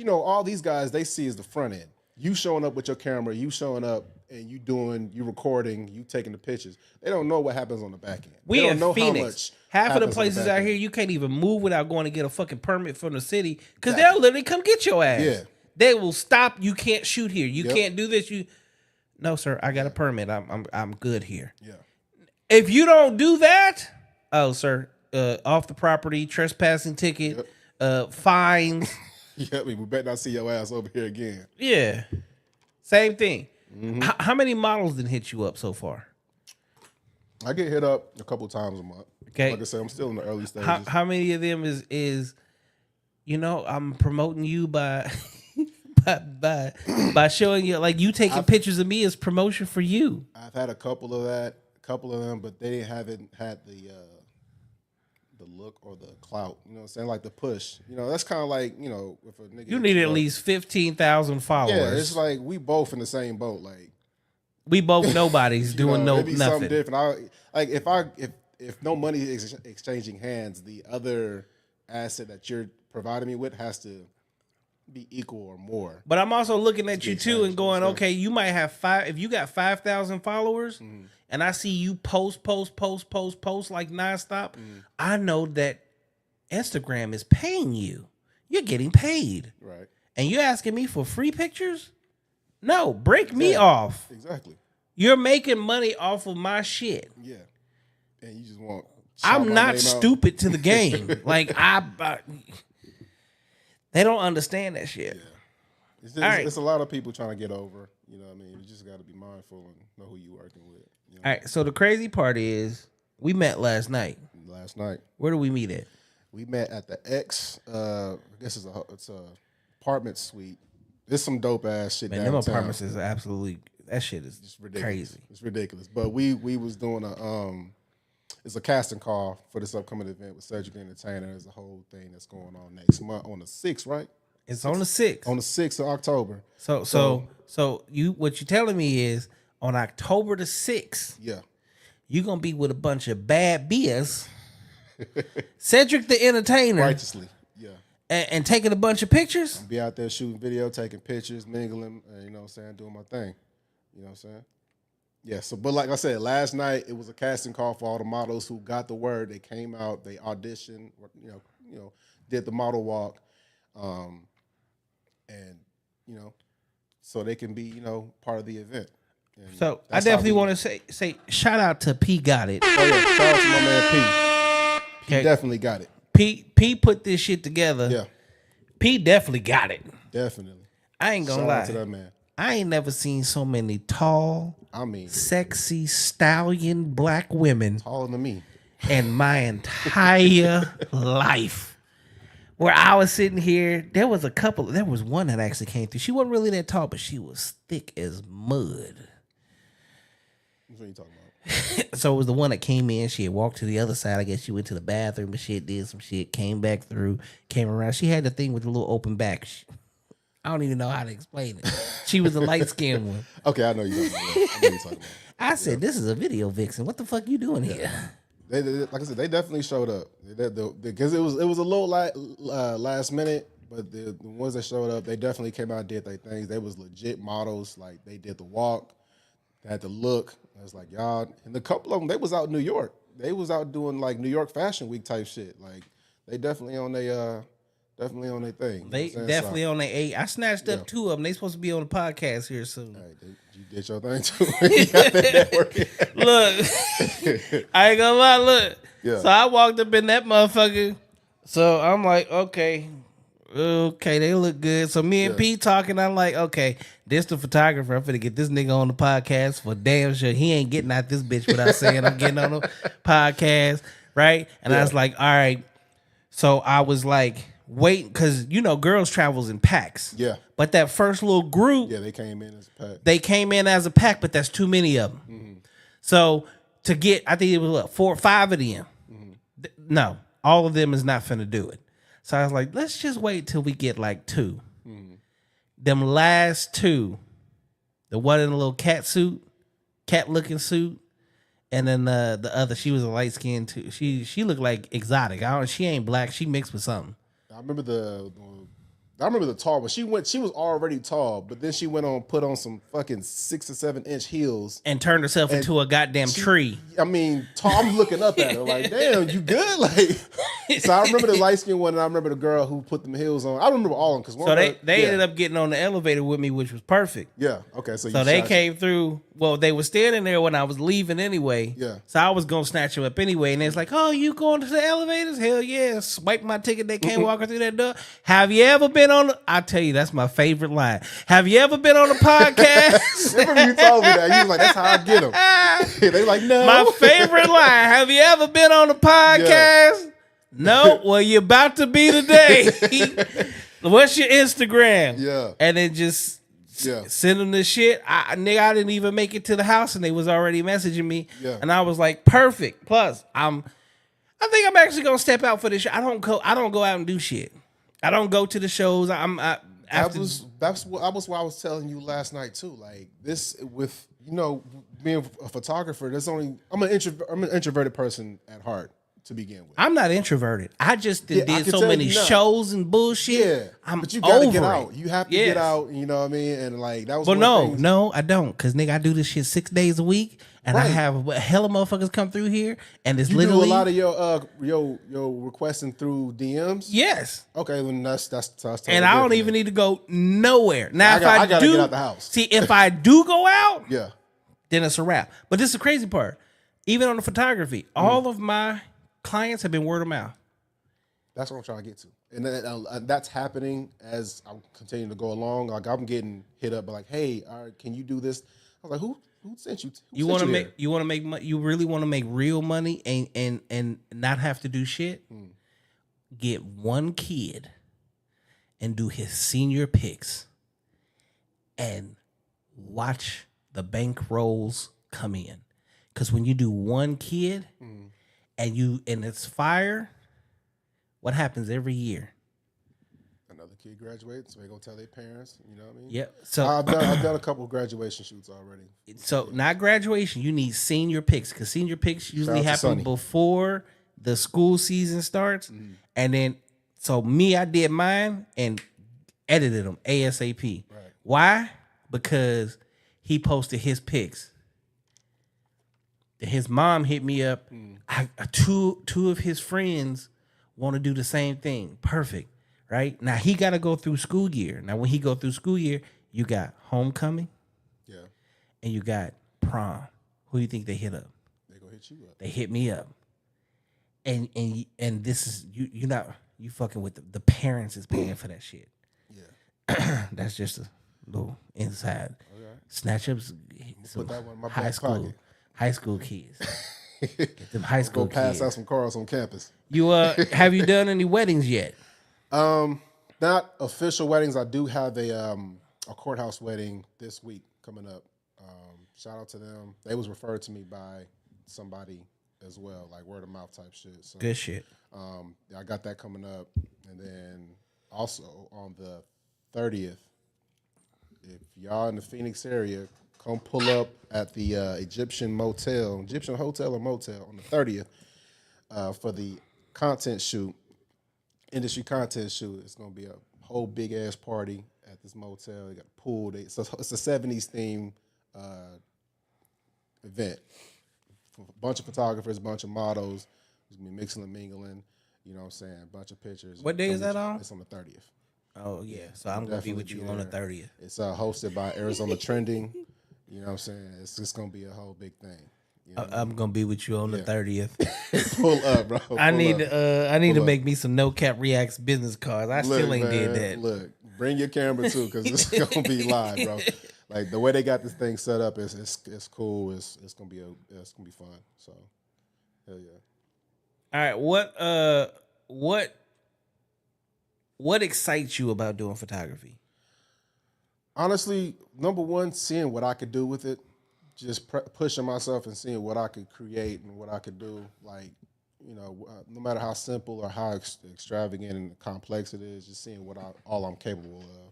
all these guys they see is the front end. You showing up with your camera, you showing up and you recording, you taking the pictures. They don't know what happens on the back end. We They in don't know Phoenix. how much Half of the happens on places back out end. here, you can't even move without going to get a fucking permit from the city because they'll literally come get your ass. Yeah. They will stop. You can't shoot here. You Yep. can't do this. No, sir. I got a permit. I'm good here. Yeah. If you don't do that, oh, sir, off the property, trespassing ticket, fines. Yeah, we better not see your ass over here again. Yeah, same thing. How many models did hit you up so far? I get hit up a couple times a month. Okay. Like I said, I'm still in the early stages. How many of them is I'm promoting you by by showing you, like, you taking pictures of me as promotion for you. I've had a couple of them, but they haven't had the look or the clout. You know what I'm saying? Like the push. You know, that's kind of like, if a nigga. You need at least 15,000 followers. Yeah, it's like we both in the same boat. Like we both nobody's doing maybe nothing. something different. If no money is exchanging hands, the other asset that you're providing me with has to be equal or more. But I'm also looking at you too and going, so. okay, you might have if you got 5,000 followers and I see you post like nonstop, I know that Instagram is paying you. You're getting paid. Right. And you're asking me for free pictures? No, break me off. Exactly. You're making money off of my shit. Yeah. And you just want. I'm not stupid to the game. Like they don't understand that shit. Yeah. It's a lot of people trying to get over. You know what I mean? You just got to be mindful and know who you're working with. You know? All right. So the crazy part is we met last night. Last night. Where do we meet at? We met at the X. I guess it's a apartment suite. It's some dope ass shit. Man, downtown. them apartments is absolutely, that shit is It's ridiculous. crazy. It's ridiculous. But we was doing it's a casting call for this upcoming event with Cedric the Entertainer. There's a whole thing that's going on next month on the 6th, right? It's on the 6th. On the 6th of October. So what you're telling me is on October the 6th, Yeah. you're gonna be with a bunch of bad beers, Cedric the Entertainer, Righteously. Yeah. and taking a bunch of pictures. Be out there shooting video, taking pictures, mingling, you know what I'm saying, doing my thing. You know what I'm saying? Yeah, but like I said, last night it was a casting call for all the models who got the word. They came out, they auditioned, did the model walk, and so they can be part of the event. And So I that's how definitely we- want to say shout out to P Got It. Oh yeah, shout out to my man P. P Okay. definitely got it. P put this shit together. Yeah, P definitely got it. definitely. I ain't gonna Shout lie. out to that man. I ain't never seen so many tall, I mean, sexy stallion black women taller than me. in my entire life. Where I was sitting here, there was one that actually came through. She wasn't really that tall, but she was thick as mud. What are you talking about? So it was the one that came in. She had walked to the other side. I guess she went to the bathroom and shit, did some shit, came back through, came around. She had the thing with the little open back. I don't even know how to explain it. She was the light skinned one. Okay, I know you're talking about. I said, this is a video vixen. What the fuck you doing here? They, like I said, they definitely showed up because it was a little last minute, but the ones that showed up, they definitely came out and did their things. They was legit models. Like they did the walk, they had the look. I was like, y'all, and a couple of them, they was out in New York. They was out doing like New York Fashion Week type shit. Like they definitely on their thing. They You know what I'm saying? definitely So, on their 8. I snatched up 2 of them. They supposed to be on the podcast here soon. hey, you did your thing too. You got that networking. Look, I ain't gonna lie. Look, Yeah. so I walked up in that motherfucker. So I'm like, okay, they look good. So me and Pete talking. I'm like, okay, this the photographer. I'm finna get this nigga on the podcast for damn sure. He ain't getting out this bitch without saying I'm getting on the podcast, right? And I was like, all right. So I was like, wait, because girls travels in packs. Yeah. But that first little group, Yeah, they came in as a pack. they came in as a pack, but that's too many of them. Mm-hmm. So to get, I think it was 4 or 5 of them. Mm-hmm. No, all of them is not finna do it. So I was like, let's just wait till we get like 2. Mm-hmm. Them last 2, the one in a little cat looking suit, and then the other, she was a light skin too. She looked like exotic. She ain't black. She mixed with something. I remember the I remember the tall one. She was already tall, but then she put on some fucking 6 or 7 inch heels and turned herself into a goddamn tree. I mean, tall. I'm looking up at her like, damn, you good? Like, so I remember the light skinned one, and I remember the girl who put them heels on. I remember all of them because they ended up getting on the elevator with me, which was perfect. Yeah. Okay. So they came through. Well, they were standing there when I was leaving anyway. Yeah. So I was gonna snatch them up anyway, and it's like, oh, you going to the elevators? Hell yeah! Swipe my ticket. They can't walk through that door. Have you ever been on? I tell you, that's my favorite line. Have you ever been on a podcast? Remember you told me that. You was like, that's how I get them. They like, no. My favorite line. Have you ever been on a podcast? Yeah. No. Well, you're about to be today. What's your Instagram? Yeah. And then just send them the shit. I didn't even make it to the house, and they was already messaging me. Yeah. And I was like, perfect. Plus, I think I'm actually gonna step out for this shit. I don't go out and do shit. I don't that was what I was telling you last night too. Like this with being a photographer. I'm an introverted person at heart to begin with. I'm not introverted. I just did so many shows and bullshit. Yeah, but you gotta get out. You have to get out. You know what I mean? And like that was. But no, I don't. Cause nigga, I do this shit 6 days a week. And I have a hell of motherfuckers come through here, and it's literally do a lot of your requesting through DMs. Yes. Okay, then that's totally and I don't even need to go nowhere. Now, I gotta get out the house. See, if I do go out, then it's a wrap. But this is the crazy part. Even on the photography, all of my clients have been word of mouth. That's what I'm trying to get to, and that's happening as I'm continuing to go along. Like I'm getting hit up, but like, hey, all right, can you do this? I was like, who sent you? You want to make money? You really want to make real money and not have to do shit? Get one kid and do his senior pics and watch the bank rolls come in. Because when you do one kid and it's fire, what happens every year? Another kid graduates, so they gonna tell their parents. You know what I mean? Yep. So I've done a couple of graduation shoots already. So not graduation, you need senior pics because senior pics usually happen before the school season starts, and then I did mine and edited them ASAP. Right. Why? Because he posted his pics. His mom hit me up. Two of his friends want to do the same thing. Perfect. Right? Now, he got to go through school year. Now, when he go through school year, you got homecoming. Yeah. And you got prom. Who do you think they hit up? They gonna hit you up. They hit me up. And this is, you fucking with the parents is paying for that shit. Yeah. That's just a little inside. Okay. Snatch ups. Put that one in my high back school. Pocket. High school kids. Get them high school kids. Go pass kids. out some cars on campus. You have you done any weddings yet? Not official weddings. I do have a courthouse wedding this week coming up. Shout out to them. They was referred to me by somebody as well, like word of mouth type shit. So, good shit. I got that coming up, and then also on the 30th, if y'all in the Phoenix area, come pull up at the Egyptian hotel or motel on the 30th for the content shoot, industry content shoot. It's gonna be a whole big ass party at this motel. They got a pool. It's a 70s theme event. A bunch of photographers, a bunch of models. There's gonna be mixing and mingling. You know what I'm saying? A bunch of pictures. What day is that on? It's on the 30th. Oh yeah, so I'm gonna be with you on the 30th. It's hosted by Arizona Trending. You know what I'm saying? It's just gonna be a whole big thing. You know I'm gonna be with you on the 30th. Pull up, bro. I need to make me some nocappreacts business cards. I still ain't did that. Look, bring your camera too, because it's gonna be live, bro. Like the way they got this thing set up is cool. It's gonna be fun. So hell yeah. All right, what excites you about doing photography? Honestly, number one, seeing what I could do with it, just pushing myself and seeing what I could create and what I could do. Like, no matter how simple or how extravagant and complex it is, just seeing all I'm capable of.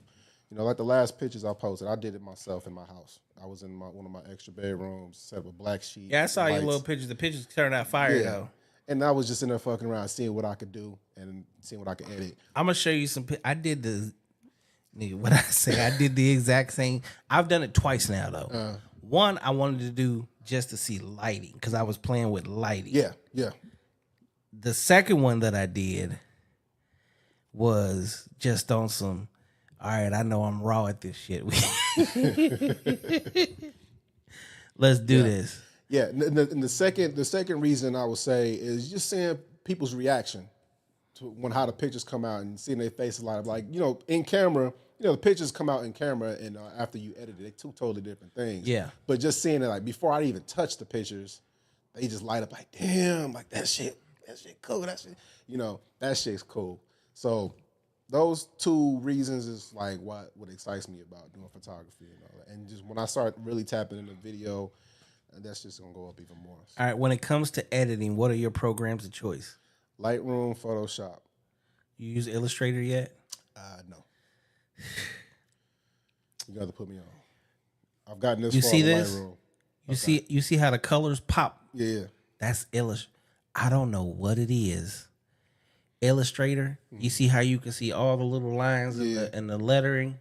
Like the last pictures I posted, I did it myself in my house. I was in one of my extra bedrooms, set up a black sheet. Yeah, I saw your little pictures. The pictures turned out fire though. And I was just in there fucking around, seeing what I could do and seeing what I could edit. I'm gonna show you some. I did Nigga, what I say, I did the exact same. I've done it twice now though. One, I wanted to do just to see lighting because I was playing with lighting. Yeah. The second one that I did was just on some. All right, I know I'm raw at this shit. Let's do this. Yeah, and the second reason I would say is just seeing people's reaction to how the pictures come out and seeing their faces light up. Like, in camera, the pictures come out in camera and after you edit it, they're two totally different things. Yeah. But just seeing it, like, before I even touch the pictures, they just light up like, damn, like that shit cool, that shit, that shit's cool. So those two reasons is like what excites me about doing photography and all that. And just when I start really tapping into video, that's just gonna go up even more. All right, when it comes to editing, what are your programs of choice? Lightroom, Photoshop. You use Illustrator yet? No. You got to put me on. I've gotten this You far see in this? Lightroom. You see how the colors pop? Yeah. That's Illustrator. I don't know what it is. Illustrator. You see how you can see all the little lines and the lettering.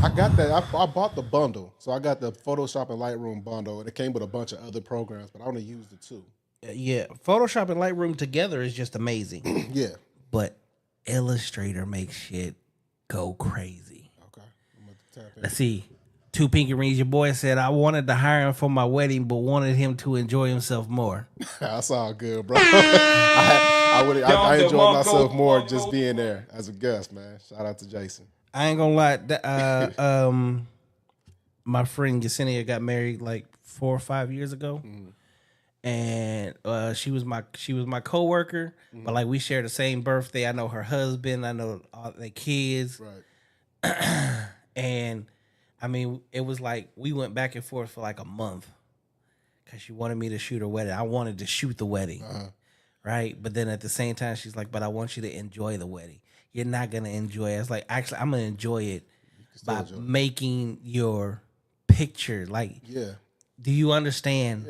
I got that. I bought the bundle, so I got the Photoshop and Lightroom bundle, and it came with a bunch of other programs, but I only used the two. Yeah, Photoshop and Lightroom together is just amazing. Yeah. But Illustrator makes shit go crazy. Okay. I'm gonna tap in. Let's see. Two Pinky Rings. Your boy said I wanted to hire him for my wedding, but wanted him to enjoy himself more. That's all good, bro. I enjoyed myself more just being there as a guest, man. Shout out to Jason. I ain't gonna lie. My friend Yesenia got married like 4 or 5 years ago, and she was my coworker. But like we share the same birthday. I know her husband. I know all their kids. Right. And I mean, it was like we went back and forth for like a month because she wanted me to shoot her wedding. I wanted to shoot the wedding, right? But then at the same time, she's like, "But I want you to enjoy the wedding. You're not gonna enjoy it." I was like, "Actually, I'm gonna enjoy it by making your picture." Like, do you understand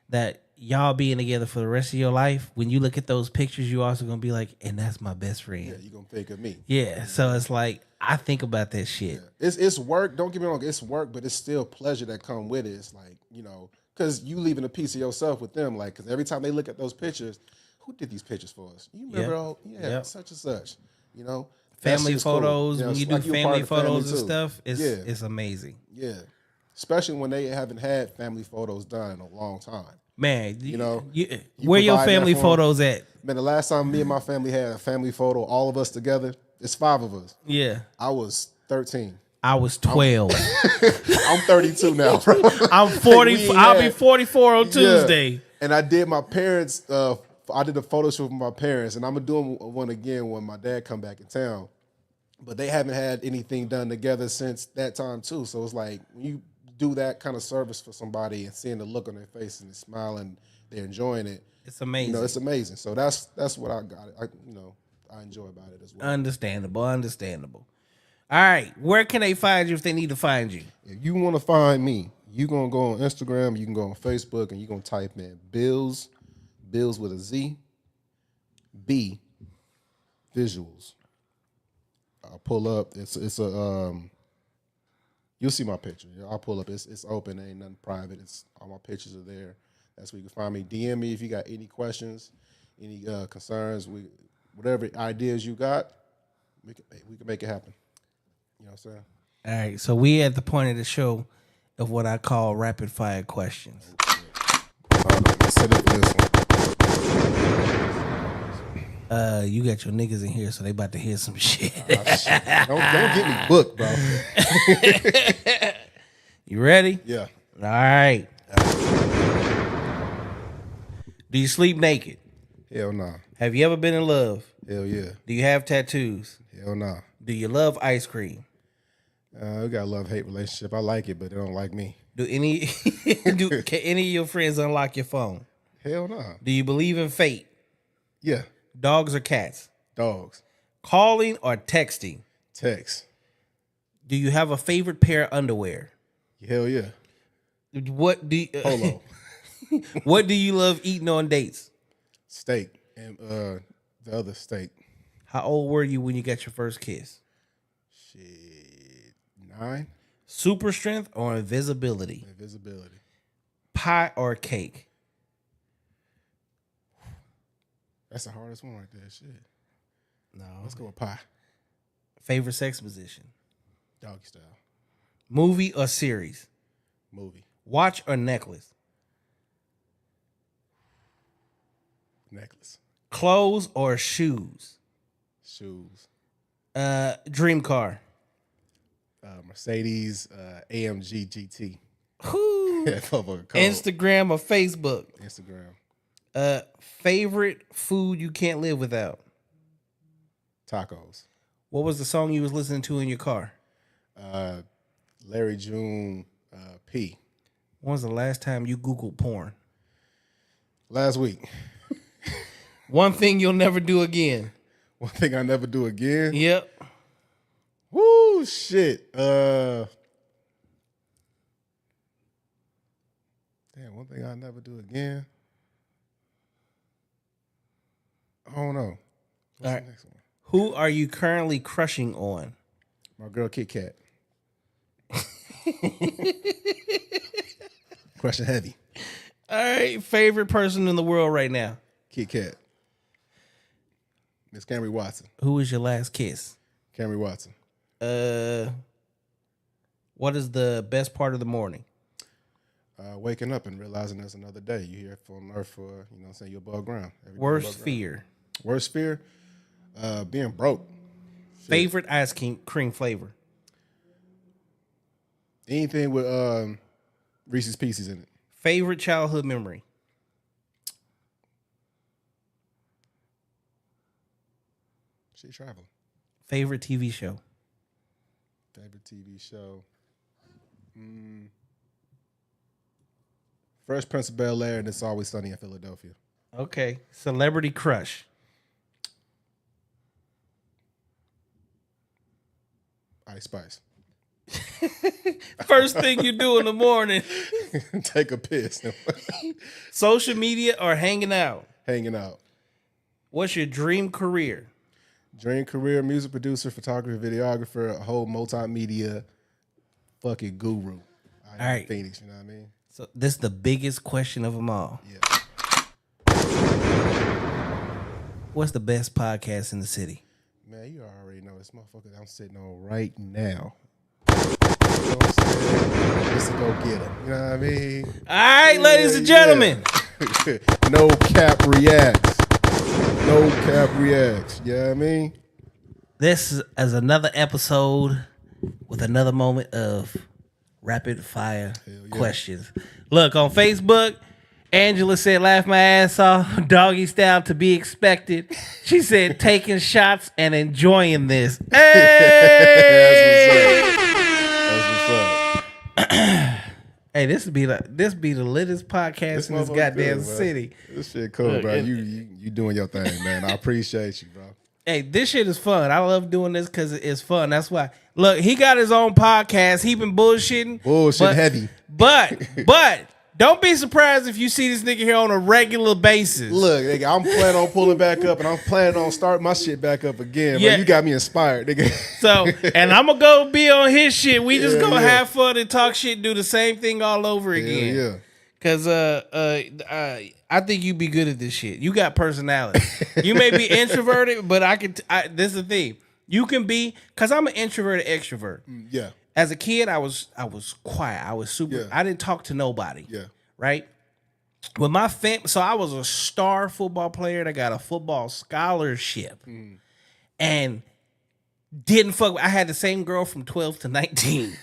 that y'all being together for the rest of your life? When you look at those pictures, you also gonna be like, "And that's my best friend." Yeah, you gonna think of me. Yeah. So it's like I think about that shit. Yeah. It's work. Don't get me wrong. It's work, but it's still pleasure that come with it. It's like, because you leaving a piece of yourself with them. Like, because every time they look at those pictures, who did these pictures for us? You remember such and such. Family photos. Cool. When you do family photos and stuff, it's amazing. Yeah. Especially when they haven't had family photos done in a long time. Man, you where your provide family that for 'em. photos at? Man, the last time me and my family had a family photo, all of us together, it's 5 of us. Yeah. I was 13. I was 12. I'm 32 now, bro. I'm 40. I'll be 44 on Tuesday. And I did my parents. I did a photo shoot with my parents, and I'm gonna do one again when my dad come back in town. But they haven't had anything done together since that time too. So it's like when you do that kind of service for somebody and seeing the look on their face and the smile and they're enjoying it, it's amazing. It's amazing. So that's what I got. I enjoy about it as well. Understandable. All right, where can they find you if they need to find you? If you want to find me, you're going to go on Instagram, you can go on Facebook, and you're going to type in Bills with a Z, B, Visuals. I'll pull up. It's a you'll see my picture. I'll pull up. It's open. Ain't nothing private. It's all my pictures are there. That's where you can find me. DM me if you got any questions, any concerns, whatever ideas you got. We can make it happen. You know what I'm saying? All right, so we at the point of the show of what I call rapid fire questions. Set up for this one. You got your niggas in here, so they about to hear some shit. Don't get me booked, bro. You ready? Yeah. All right. Do you sleep naked? Hell nah. Have you ever been in love? Hell yeah. Do you have tattoos? Hell nah. Do you love ice cream? We got a love-hate relationship. I like it, but they don't like me. Can any of your friends unlock your phone? Hell nah. Do you believe in fate? Yeah. Dogs or cats? Dogs. Calling or texting? Text. Do you have a favorite pair of underwear? Hell yeah. What do you, Polo. What do you love eating on dates? Steak and the other steak. How old were you when you got your first kiss? Shit. 9. Super strength or invisibility? Invisibility. Pie or cake? That's the hardest one right there. Shit. No. Let's go with pie. Favorite sex position? Doggy style. Movie or series? Movie. Watch or necklace? Necklace. Clothes or shoes? Shoes. Dream car? Mercedes AMG GT. Who? Instagram or Facebook? Instagram. Favorite food you can't live without? Tacos. What was the song you was listening to in your car? Larry June P. When was the last time you Googled porn? Last week. One thing you'll never do again. One thing I never do again. Yep. Woo, shit. Damn, one thing I never do again. I don't know. What's the next one? Who are you currently crushing on? My girl Kit Kat. Crushing heavy. All right. Favorite person in the world right now? Kit Kat. Miss Camry Watson. Who was your last kiss? Camry Watson. What is the best part of the morning? Waking up and realizing there's another day. You here on earth for, you know what I'm saying, you're above ground. Worst fear? Worst fear? Being broke. Shit. Favorite ice cream flavor? Anything with Reese's Pieces in it. Favorite childhood memory? She traveling. Favorite TV show? Favorite TV show? Fresh Prince of Bel-Air and It's Always Sunny in Philadelphia. Okay. Celebrity crush? Ice Spice. First thing you do in the morning? Take a piss. Social media or hanging out? Hanging out. What's your dream career? Dream career, music producer, photographer, videographer, a whole multimedia fucking guru. All right. Phoenix, you know what I mean? So this is the biggest question of them all. Yeah. What's the best podcast in the city? Man, you already know this motherfucker that I'm sitting on right now. You know what I'm saying? Just to go get him. You know what I mean? All right, ladies and gentlemen. Yeah. No Cap reacts. No Cap reacts. You know what I mean? This is another episode with another moment of rapid fire questions. Look, on Facebook, Angela said, laugh my ass off, doggy style to be expected. She said, taking shots and enjoying this. Hey! That's what's up. Hey, this be the littest podcast in this goddamn city. This shit cool, Look, bro. You doing your thing, man. I appreciate you, bro. Hey, this shit is fun. I love doing this because it's fun. That's why. Look, he got his own podcast. He been bullshitting. Heavy. But don't be surprised if you see this nigga here on a regular basis. Look, nigga, I'm planning on pulling back up, and I'm planning on starting my shit back up again. Yeah. Man, you got me inspired, nigga. So, and I'm gonna go be on his shit. We just gonna Yeah. have fun and talk shit, do the same thing all over again. Yeah. Cause I think you be good at this shit. You got personality. You may be introverted, but this is the thing. You can be, cause I'm an introverted extrovert. Yeah. As a kid, I was quiet. I was super. Yeah. I didn't talk to nobody. Yeah. Right. With my so I was a star football player. And I got a football scholarship, and didn't fuck. I had the same girl from 12 to 19,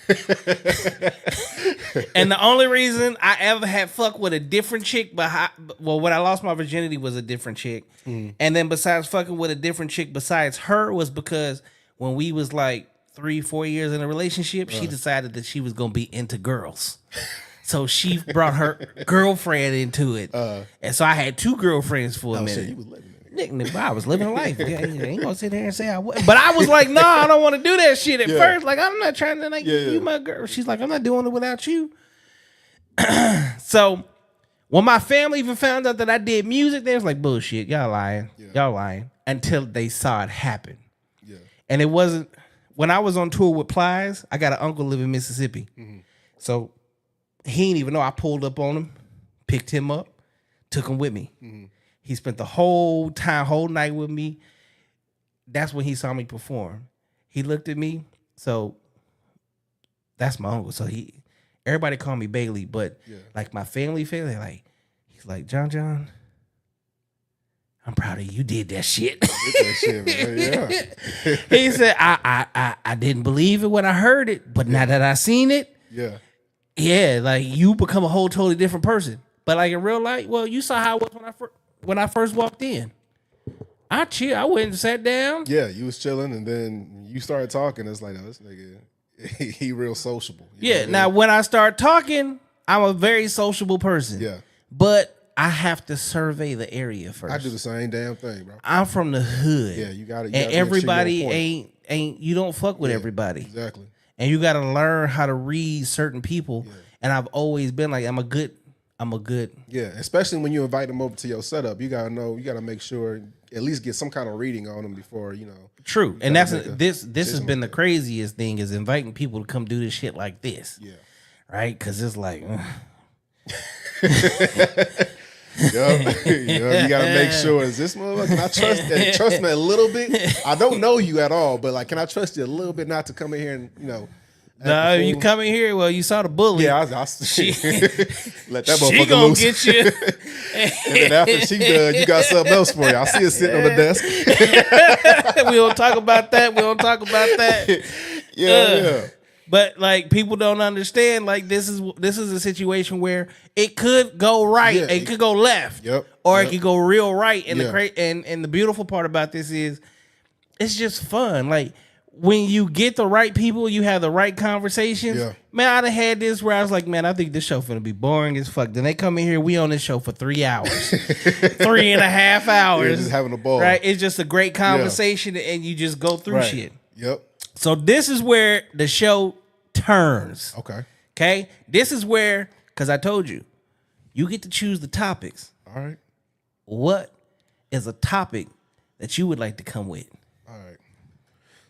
and the only reason I ever had fuck with a different chick, when I lost my virginity was a different chick, and then besides fucking with a different chick besides her was because when we was like 3-4 years in a relationship, she decided that she was gonna be into girls. So she brought her girlfriend into it. And so I had 2 girlfriends for a minute. Shit, you was living it. Nigga, I was living life. Yeah, I ain't gonna sit there and say I wasn't. But I was like, nah, I don't want to do that shit at first. Like, I'm not trying to, you my girl. She's like, I'm not doing it without you. So when my family even found out that I did music, they was like, bullshit, y'all lying. Yeah. Y'all lying. Until they saw it happen. Yeah. And it wasn't, when I was on tour with Plies, I got an uncle live in Mississippi. So he didn't even know. I pulled up on him, picked him up, took him with me. He spent the whole night with me. That's when he saw me perform. He looked at me. So that's my uncle. So everybody called me Bailey, but like my family, like, he's like, John, I'm proud of you. You did that shit. Yeah. He said, I didn't believe it when I heard it, but now that I seen it, like you become a whole totally different person. But like in real life, well, you saw how I was when I first walked in. I chill. I went and sat down. Yeah, you was chilling, and then you started talking. It's like, oh, this nigga, he real sociable. Now when I start talking, I'm a very sociable person. Yeah. But I have to survey the area first. I do the same damn thing, bro. I'm from the hood. Yeah, you got it. And everybody ain't you don't fuck with everybody. Exactly. And you got to learn how to read certain people. Yeah. And I've always been like, I'm a good. Yeah, especially when you invite them over to your setup, you gotta know, you gotta make sure at least get some kind of reading on them before, you know. True, and that's this has been the craziest thing is inviting people to come do this shit like this. Yeah, right, because it's like. You gotta make sure, is this motherfucker, can I trust me a little bit? I don't know you at all, but like, can I trust you a little bit not to come in here and, you know. No, you come in here, well, you saw the bully. Yeah, I she, let that motherfucker she gonna loose. Get you. And then after she done, you got something else for you. I see her sitting on the desk. We don't talk about that. Yeah. But like people don't understand, like this is a situation where it could go right, it could go left, or it could go real right. And the beautiful part about this is it's just fun. Like when you get the right people, you have the right conversations. Yeah. Man, I'd have had this where I was like, man, I think this show finna be boring as fuck. Then they come in here, we on this show for 3 hours, 3.5 hours, just having a ball. Right? It's just a great conversation, and you just go through shit. Yep. So this is where the show turns. Okay. This is where, because I told you, you get to choose the topics. All right. What is a topic that you would like to come with? All right.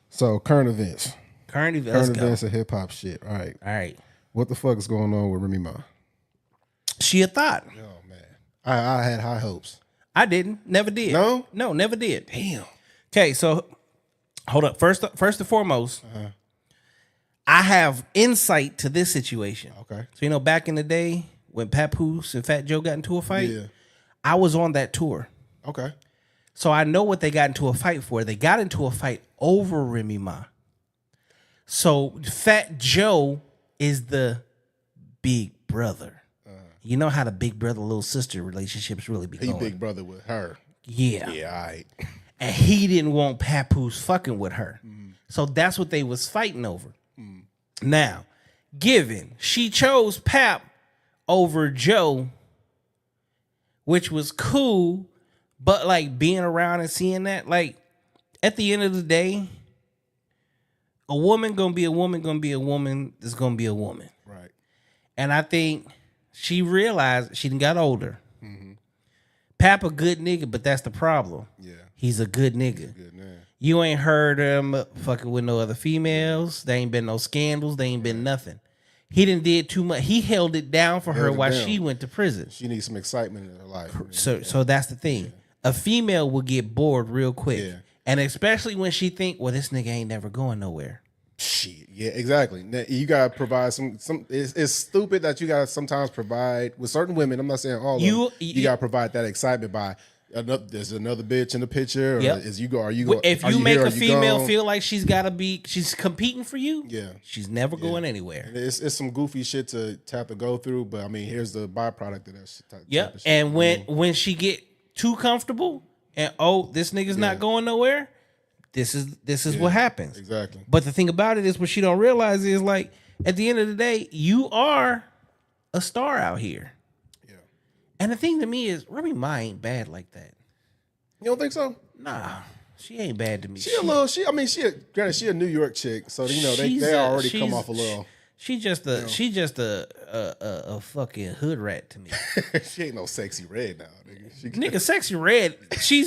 So current events. Current events of hip hop shit. All right. What the fuck is going on with Remy Ma? She a thought. Oh man. I had high hopes. I didn't. Never did. No, never did. Damn. Okay, so hold up. First and foremost, I have insight to this situation. Okay. So you know, back in the day when Papoose and Fat Joe got into a fight, I was on that tour. Okay. So I know what they got into a fight for. They got into a fight over Remy Ma. So Fat Joe is the big brother. You know how the big brother little sister relationships really be going. He big brother with her. Yeah. Yeah, all right. And he didn't want Papoose fucking with her. So that's what they was fighting over. Now, given she chose Pap over Joe, which was cool, but like being around and seeing that, like at the end of the day, a woman gonna be a woman, is gonna be a woman. Right. And I think she realized she done got older. Pap a good nigga, but that's the problem. Yeah. He's a good nigga. Good man. You ain't heard him fucking with no other females. There ain't been no scandals. There ain't been nothing. He done did too much. He held it down for her while she went to prison. She needs some excitement in her life. So that's the thing. A female will get bored real quick. Yeah. And especially when she think, well, this nigga ain't never going nowhere. Shit. Yeah, exactly. Now, you gotta provide some. It's stupid that you gotta sometimes provide with certain women. I'm not saying all of them. You gotta provide that excitement by there's another bitch in the picture. Or is you go? Are you? If you make a female feel like she's competing for you, she's never going anywhere. And it's some goofy shit to have to go through, but I mean, here's the byproduct of that shit. Yep. And when she get too comfortable and this nigga's not going nowhere. This is what happens. Exactly. But the thing about it is what she don't realize is like at the end of the day, you are a star out here. Yeah. And the thing to me is Remy Ma ain't bad like that. You don't think so? Nah. She ain't bad to me. She a New York chick, so you know they already come off a little. She just a fucking hood rat to me. She ain't no sexy red now, nigga. Nigga, sexy red. She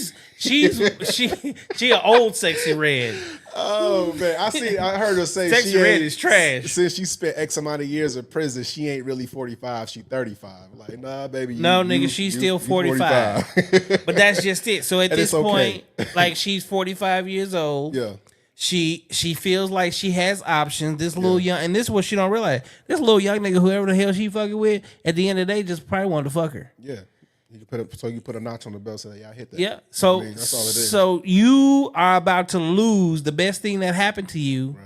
an old sexy red. Oh man, I heard her say Sexy she red is trash. Since she spent X amount of years in prison, she ain't really 45. She 35. Like, nah, baby. Nigga, she's still 45. But that's just it. So at this point, like, she's 45 years old. Yeah. She feels like she has options. This little young, and this is what she don't realize. This little young nigga, whoever the hell she fucking with, at the end of the day, just probably wanted to fuck her. Yeah. You put a notch on the belt so that y'all hit that. Yeah. So that's all it is. So you are about to lose the best thing that happened to you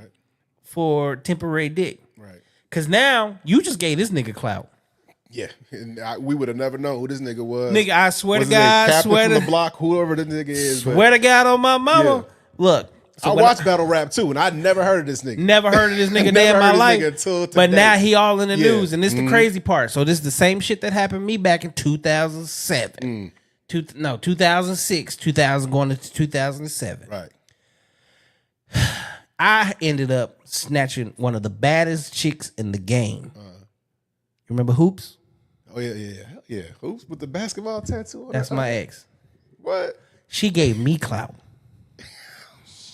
for temporary dick. Right. Cause now you just gave this nigga clout. Yeah. And we would have never known who this nigga was. Nigga, I swear to Capp God, from the block, whoever this nigga is. Swear to God on my mama. Yeah. Look. So I watched battle rap too, and I'd never heard of this nigga. Never heard of this nigga day in my life. But now he all in the news, and this is the crazy part. So this is the same shit that happened to me back in 2007. 2006, 2000 going into 2007. Right. I ended up snatching one of the baddest chicks in the game. You remember Hoops? Oh yeah. Hoops with the basketball tattoo on That's my ex. What? She gave me clout.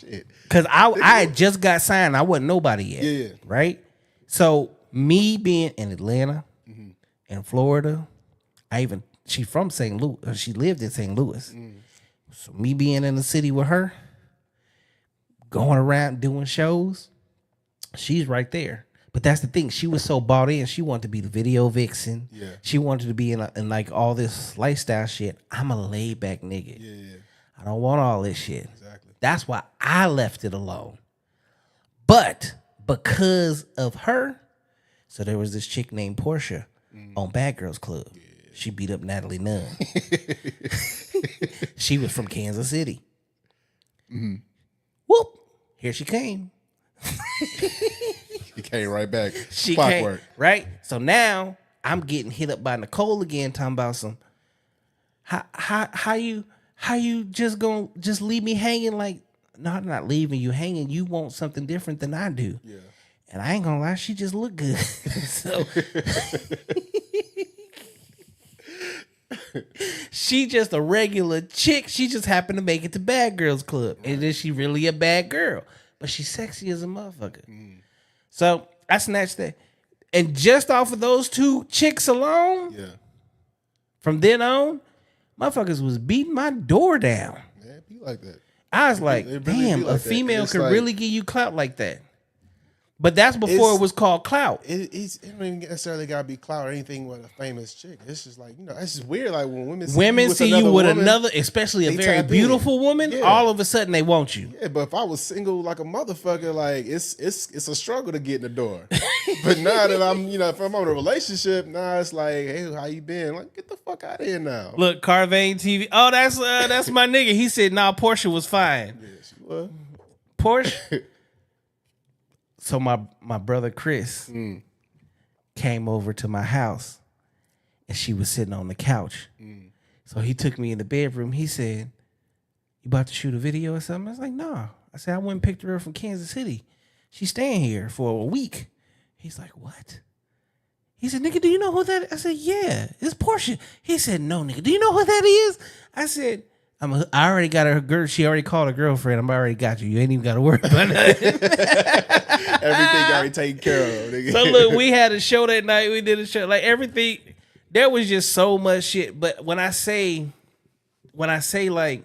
Shit. Cause I had just got signed. I wasn't nobody yet. Yeah. Right? So me being in Atlanta, in Florida, she from St. Louis. She lived in St. Louis. So me being in the city with her, going around doing shows, she's right there. But that's the thing. She was so bought in. She wanted to be the video vixen. Yeah. She wanted to be in like all this lifestyle shit. I'm a laid back nigga. Yeah. I don't want all this shit. Exactly. That's why I left it alone. But because of her, so there was this chick named Portia on Bad Girls Club. Yeah. She beat up Natalie Nunn. She was from Kansas City. Whoop! Here she came. She came right back. She came, right? So now I'm getting hit up by Nicole again, talking about some how you just gonna just leave me hanging? Like, no, I'm not leaving you hanging. You want something different than I do. Yeah. And I ain't gonna lie, she just looked good. So she just a regular chick. She just happened to make it to Bad Girls Club. And is she really a bad girl? But she's sexy as a motherfucker. So I snatched that. And just off of those two chicks alone, from then on, motherfuckers was beating my door down. Yeah, it be like that. I was like, really damn, like a female could really give you clout like that. But that's before it was called clout. It don't even necessarily gotta be clout or anything with a famous chick. It's just like, it's just weird. Like when women see you with another, especially a very beautiful woman, all of a sudden they want you. Yeah, but if I was single like a motherfucker, like it's a struggle to get in the door. But now that I'm, if I'm in a relationship, now it's like, hey, how you been? Like, get the fuck out of here now. Look, Carvane TV. Oh, that's my nigga. He said, nah, Portia was fine. Yeah, she was. Portia. So my brother Chris came over to my house and she was sitting on the couch. So he took me in the bedroom. He said, you about to shoot a video or something? I was like, nah. I said, I went and picked her up from Kansas City. She's staying here for a week. He's like, what? He said, nigga, do you know who that is? I said, yeah, it's Portia. He said, no, nigga, do you know who that is? I said, I already got her girl. She already called her girlfriend. I already got you. You ain't even got to worry about nothing. Everything already taken care of. Nigga. So look, we had a show that night. We did a show. Like everything, there was just so much shit. But when I say like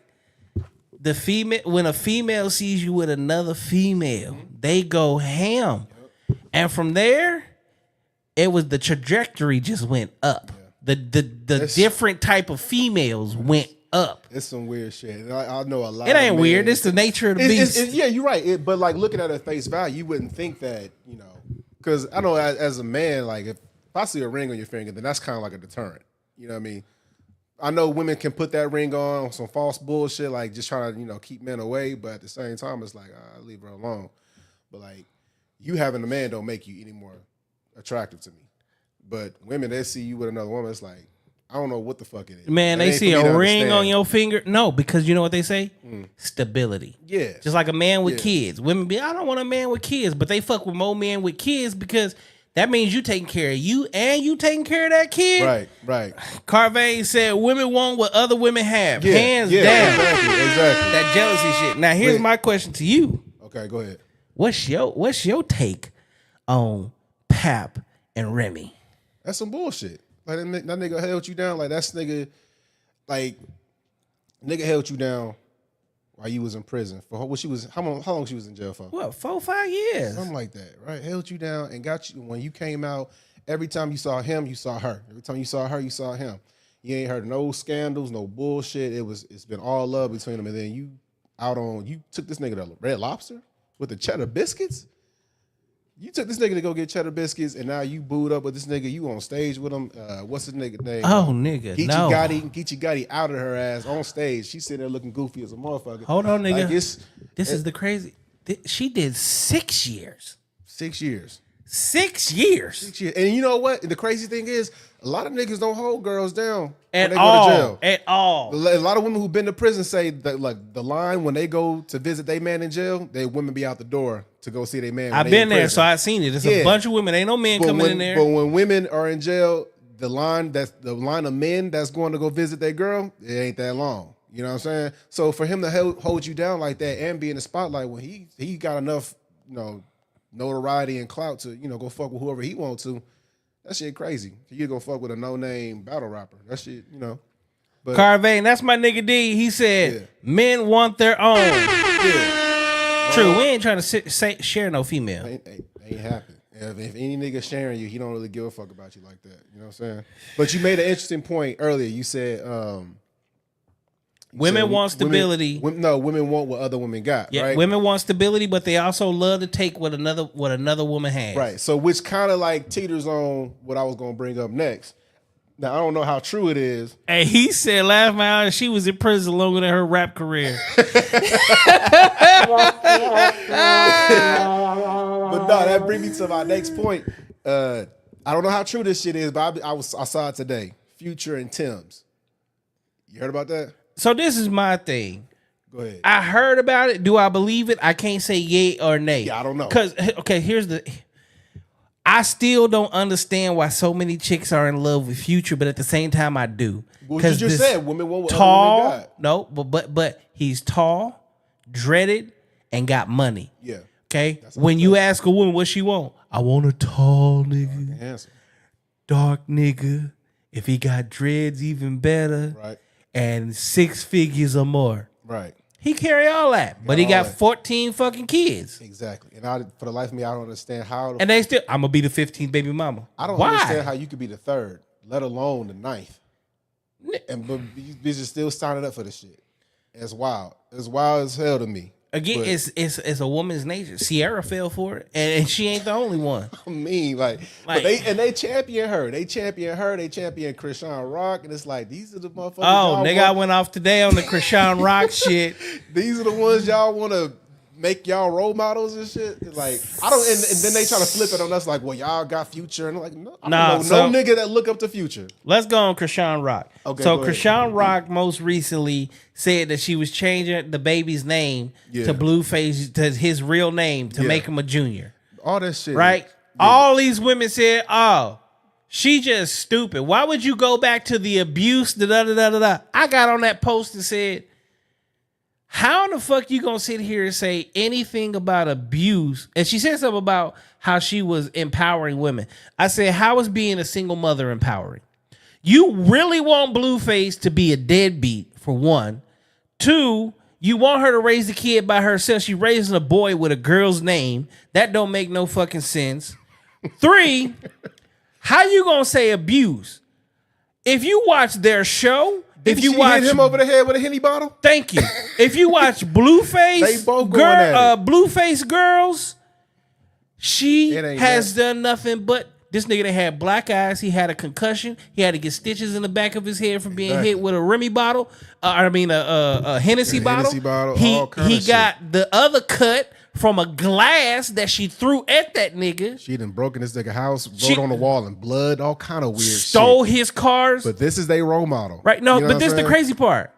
the female, when a female sees you with another female, they go ham. And from there, it was the trajectory just went up. The different type of females went up. It's some weird shit. I know a lot. It ain't weird. It's the nature of the beast. Yeah, you're right. But like looking at it at face value, you wouldn't think that, because I know as a man, like if I see a ring on your finger, then that's kind of like a deterrent. You know what I mean? I know women can put that ring on some false bullshit, like just trying to, keep men away. But at the same time, it's like, leave her alone. But like you having a man don't make you any more attractive to me. But women, they see you with another woman, it's like, I don't know what the fuck it is. Man, they see a ring on your finger. No, because you know what they say? Stability. Yeah. Just like a man with kids. Women be, I don't want a man with kids, but they fuck with more men with kids because that means you taking care of you and you taking care of that kid. Right. Carvey said women want what other women have. Yeah, Hands down. Exactly. That jealousy shit. Now here's my question to you. Okay, go ahead. What's your take on Pap and Remy? That's some bullshit. Like that nigga held you down. Like that's nigga held you down while you was in prison for what she was. How long she was in jail for? What, 4-5 years? Something like that, right? Held you down and got you when you came out. Every time you saw him, you saw her. Every time you saw her, you saw him. You ain't heard no scandals, no bullshit. It's been all love between them. And then you took this nigga to Red Lobster with the cheddar biscuits. You took this nigga to go get cheddar biscuits, and now you booed up with this nigga. You on stage with him. What's his nigga name? Oh, nigga, no. Geechee Gotti outed her ass on stage. She sitting there looking goofy as a motherfucker. Hold on, nigga. Like this is the crazy. She did 6 years. 6 years. 6 years. 6 years. And you know what? The crazy thing is, a lot of niggas don't hold girls down when they all. go to jail. At all. A lot of women who've been to prison say that like the line when they go to visit their man in jail, they women be out the door to go see their man. I've been there, so I've seen it. It's a bunch of women. Ain't no men coming in there. But when women are in jail, the line of men that's going to go visit their girl, it ain't that long. You know what I'm saying? So for him to hold you down like that and be in the spotlight when he got enough, notoriety and clout to, go fuck with whoever he wants to, that shit crazy. You go fuck with a no-name battle rapper. That shit, But Carvey, that's my nigga D. He said, men want their own. Yeah. True, we ain't trying to share no female. Ain't happen. If any nigga sharing you, he don't really give a fuck about you like that. You know what I'm saying? But you made an interesting point earlier. You said women want stability. Women want what other women got. Yeah, right? women want stability, but they also love to take what another woman has. Right. So which kind of like teeters on what I was gonna bring up next. Now I don't know how true it is. And he said last time she was in prison longer than her rap career. But no, that brings me to my next point. I don't know how true this shit is, but I saw it today. Future and Tim's. You heard about that? So this is my thing. Go ahead. I heard about it. Do I believe it? I can't say yay or nay. Yeah, I don't know. Because, I still don't understand why so many chicks are in love with Future, but at the same time I do. Well, you just said women want what tall, other women got. No, but he's tall, dreaded, and got money. Yeah. Okay? When you ask a woman what she want, I want a tall nigga. Handsome. Dark nigga. If he got dreads, even better. Right. And 6 figures or more. Right. He carry all that, but he got 14 fucking kids. Exactly. And for the life of me, I don't understand how. And they still, I'm gonna be the 15th baby mama. I don't understand how you could be the 3rd, let alone the 9th. But bitches still signing up for this shit. It's wild. It's wild as hell to me. Again, it's a woman's nature. Sierra fell for it, and she ain't the only one. I mean, but they champion her. They champion her. They champion Krishan Rock, and it's like these are the motherfuckers. Oh, nigga, I went off today on the Krishan Rock shit. These are the ones y'all want to make y'all role models and shit. Like I don't, and then they try to flip it on us like, well, y'all got Future, and I'm like, no, I don't know no nigga that look up to Future. Let's go on Krishan Rock. Okay, so Krishan Rock most recently said that she was changing the baby's name to Blueface, to his real name, to make him a junior. All that shit, right? Yeah. All these women said, "Oh, she just stupid. Why would you go back to the abuse?" I got on that post and said, how in the fuck you gonna sit here and say anything about abuse? And she said something about how she was empowering women. I said, how is being a single mother empowering? You really want Blueface to be a deadbeat, for one. 2, you want her to raise the kid by herself. She raising a boy with a girl's name. That don't make no fucking sense. 3, how you gonna say abuse? If you watch their show, if you watch hit him over the head with a Henny bottle, thank you. If you watch Blueface, they both going at it. Blueface Girls, she has done nothing but this nigga that had black eyes. He had a concussion. He had to get stitches in the back of his head from being hit with a Remy bottle. A Hennessy bottle. He got the other cut from a glass that she threw at that nigga. She done broken this nigga house, wrote on the wall in blood, all kind of weird shit. Stole his cars. But this is their role model. Right? No, but this is the crazy part.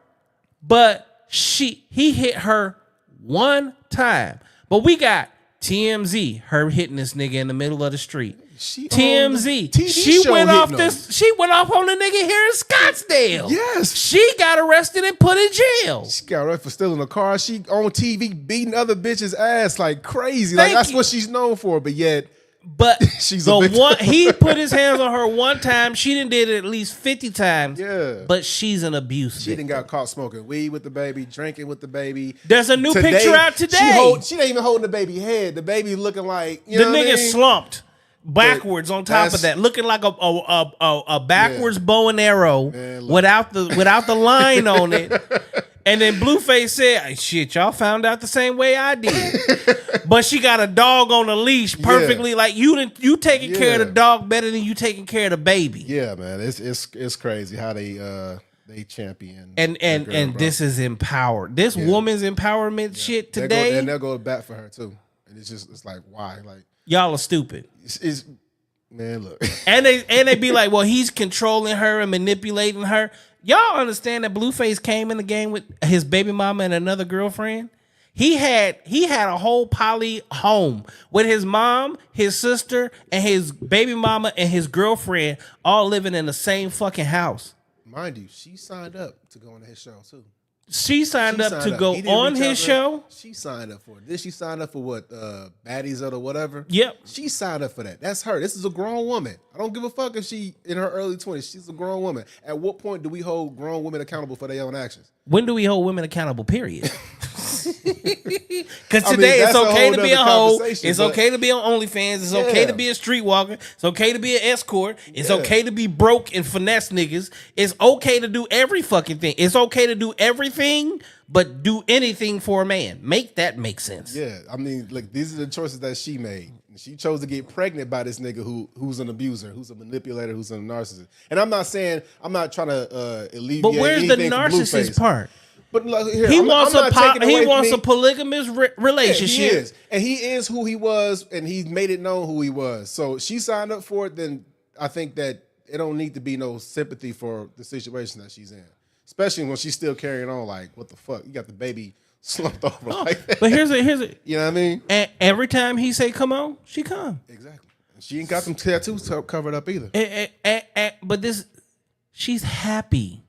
But he hit her one time. But we got TMZ, her hitting this nigga in the middle of the street. She TMZ, TV she show went off hitting him. this. She went off on the nigga here in Scottsdale. Yes. She got arrested and put in jail. She got arrested for stealing a car. She on TV beating other bitches' ass like crazy. Like that's what she's known for. But yet, but she's the a victim. one he put his hands on her one time. She done did it at least 50 times. Yeah. But she's an abuse. She done got caught smoking weed with the baby, drinking with the baby. There's a new picture out today. She ain't even holding the baby head. The baby looking like The nigga slumped backwards on top of that, looking like a backwards bow and arrow without the line on it. And then Blueface said, hey, shit, y'all found out the same way I did. But she got a dog on a leash perfectly. Like you taking care of the dog better than you taking care of the baby. Yeah, man. It's crazy how they champion. And this is empowered. This woman's empowerment shit today. And they'll go back for her too. And it's like, why? Like y'all are stupid. It's man, look. and they be like, well, he's controlling her and manipulating her. Y'all understand that Blueface came in the game with his baby mama and another girlfriend? He had a whole poly home with his mom, his sister, and his baby mama and his girlfriend all living in the same fucking house. Mind you, she signed up to go on his show too. She signed up to go on his show. She signed up for it. Did she sign up for what? Baddies or whatever? Yep. She signed up for that. That's her. This is a grown woman. I don't give a fuck if she in her early 20s. She's a grown woman. At what point do we hold grown women accountable for their own actions? When do we hold women accountable, period? Because today it's okay to be a hoe. It's okay to be on OnlyFans. It's okay to be a streetwalker. It's okay to be an escort. It's okay to be broke and finesse niggas. It's okay to do every fucking thing. It's okay to do everything, but do anything for a man. Make that make sense. Yeah, I mean, look, these are the choices that she made. She chose to get pregnant by this nigga who's an abuser, who's a manipulator, who's a narcissist. And I'm not trying to alleviate. But where's the anything from narcissist Blueface. part? But look, here, He I'm wants a polygamous relationship. Yeah, he is. And he is who he was, and he made it known who he was. So she signed up for it, then I think that it don't need to be no sympathy for the situation that she's in. Especially when she's still carrying on like, what the fuck? You got the baby slumped over like that. But here's a you know what I mean? And every time he say come on, she come. Exactly. And she ain't got them tattoos covered up either. But she's happy.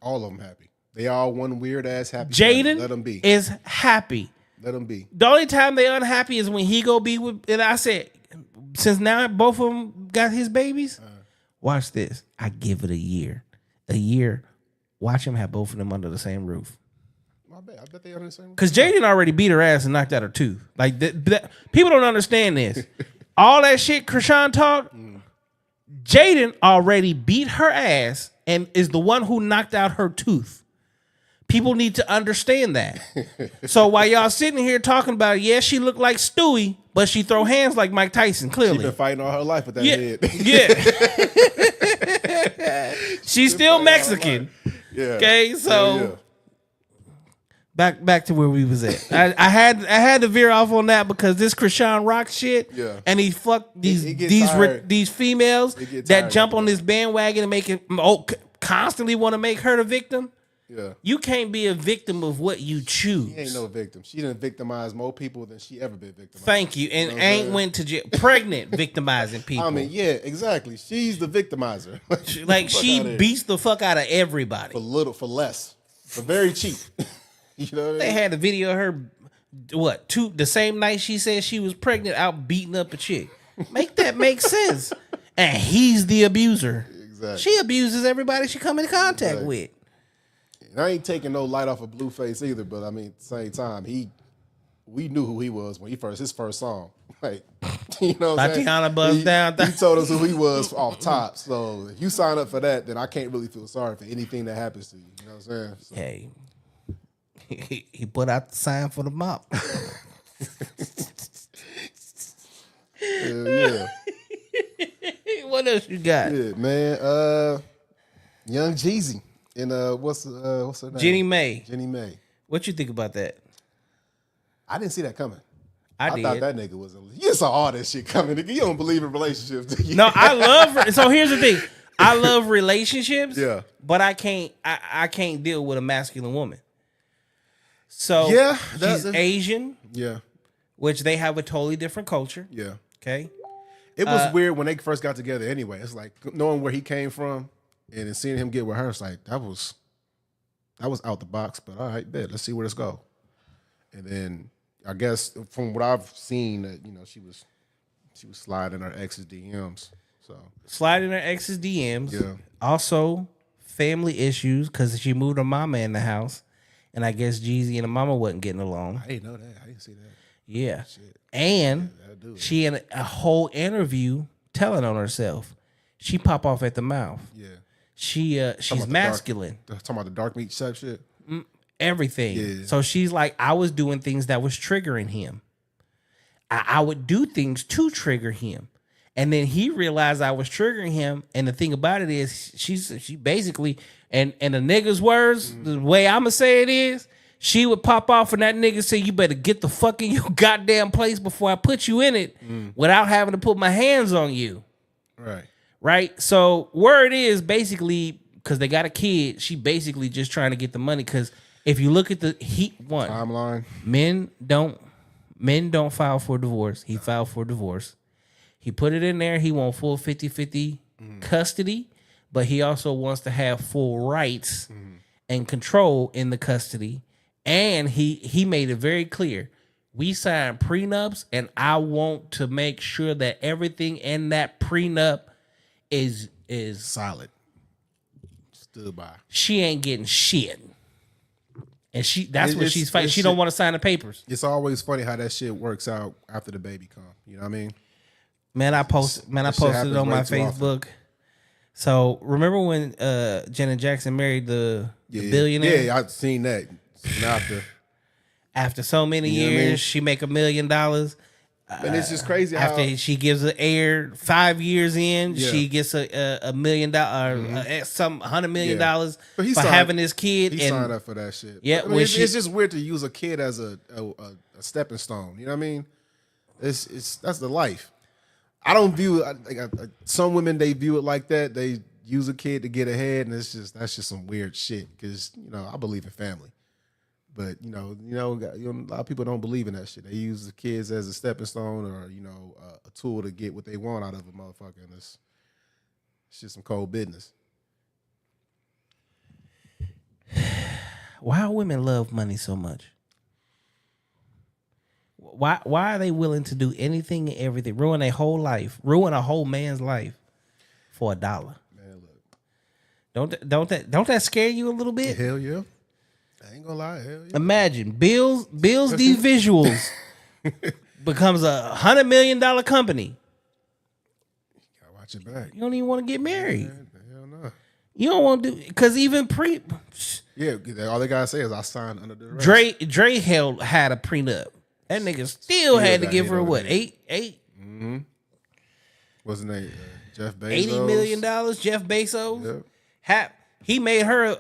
All of them happy. They all one weird ass happy. Jaden let them be. is happy. Let them be. The only time they unhappy is when he go be with. And I said, since now both of them got his babies, watch this. I give it a year. A year. Watch him have both of them under the same roof. I bet they under the same roof. Because Jaden already beat her ass and knocked out her tooth. Like people don't understand this. All that shit Krishan talked. Jaden already beat her ass and is the one who knocked out her tooth. People need to understand that. So while y'all sitting here talking about, she looked like Stewie, but she throw hands like Mike Tyson, clearly. She's been fighting all her life with that head. Yeah. She's still Mexican. Yeah. Okay, so back to where we was at. I had to veer off on that because this Krishan Rock shit, and he fucked these females that jump on this bandwagon and make it constantly want to make her the victim. Yeah. You can't be a victim of what you choose. She ain't no victim. She done victimized more people than she ever been victimized. Thank you. And ain't went to jail. Pregnant victimizing people. I mean, yeah, exactly. She's the victimizer. Like she beats the fuck out of everybody. For less. For very cheap. You know what I mean? They had a video of her the same night she said she was pregnant out beating up a chick. Make that make sense. And he's the abuser. Exactly. She abuses everybody she come in contact with. And I ain't taking no light off of Blueface either, but I mean, at the same time, we knew who he was when his first song. Like, you know what I'm saying? Tatiana buzzed down. He told us who he was off top. So if you sign up for that, then I can't really feel sorry for anything that happens to you. You know what I'm saying? So. Hey, he put out the sign for the mop. Yeah. What else you got? Yeah, man. Young Jeezy. And what's her name? Jenny May. Jenny May. What you think about that? I didn't see that coming. I thought that nigga was. You saw all that shit coming. Nigga, you don't believe in relationships, do you? No, I love. So here's the thing. I love relationships. Yeah. But I can't deal with a masculine woman. So yeah, she's Asian. Yeah. which they have a totally different culture. Yeah. Okay. It was weird when they first got together anyway. It's like knowing where he came from and then seeing him get with her, it's like that was out the box, but all right, bet. Let's see where this go. And then I guess from what I've seen that, she was sliding her ex's DMs. So sliding her ex's DMs. Yeah. Also family issues because she moved her mama in the house. And I guess Jeezy and the mama wasn't getting along. I didn't know that. I didn't see that. Yeah. Shit. And she in a whole interview telling on herself. She pop off at the mouth. Yeah. She's masculine. Talking about the dark meat type shit. Everything. Yeah. So she's like, I was doing things that was triggering him. I would do things to trigger him. And then he realized I was triggering him. And the thing about it is she basically, and the nigga's words, the way I'ma say it is, she would pop off and that nigga say, you better get the fuck in your goddamn place before I put you in it without having to put my hands on you. Right. Right? So word is basically, because they got a kid, she basically just trying to get the money. Because if you look at the timeline, men don't file for divorce. He filed for divorce. He put it in there. He wants full 50-50 custody, but he also wants to have full rights and control in the custody. And he made it very clear. We signed prenups, and I want to make sure that everything in that prenup is solid. Stood by. She ain't getting shit. And that's what she's fighting. She don't want to sign the papers. It's always funny how that shit works out after the baby come. You know what I mean? Man, I posted it on my Facebook. So remember when Janet Jackson married the billionaire? Yeah, I've seen that. After so many years, she make $1 million. And it's just crazy after she gives an heir 5 years in, she gets $1 million, some $100 million for having this kid. He signed up for that shit. Yeah, it's just weird to use a kid as a stepping stone. You know what I mean? That's the life. I don't view it some women, they view it like that. They use a kid to get ahead, and that's just some weird shit. Because I believe in family, but a lot of people don't believe in that shit. They use the kids as a stepping stone or a tool to get what they want out of a motherfucker, and it's just some cold business. Why women love money so much? Why are they willing to do anything and everything, ruin a whole life, ruin a whole man's life for $1? Man, look. Don't that scare you a little bit? Hell yeah. I ain't gonna lie. Hell yeah. Imagine BillzbVizuals becomes a $100 million company. You gotta watch it back. You don't even want to get married. Hell no. You don't want to do, because even yeah, all they gotta say is I signed under the rest. Dre had a prenup. That nigga still had to give her what, eight? Mm-hmm. What's his name? Jeff Bezos. $80 million. Jeff Bezos. Yep. He made her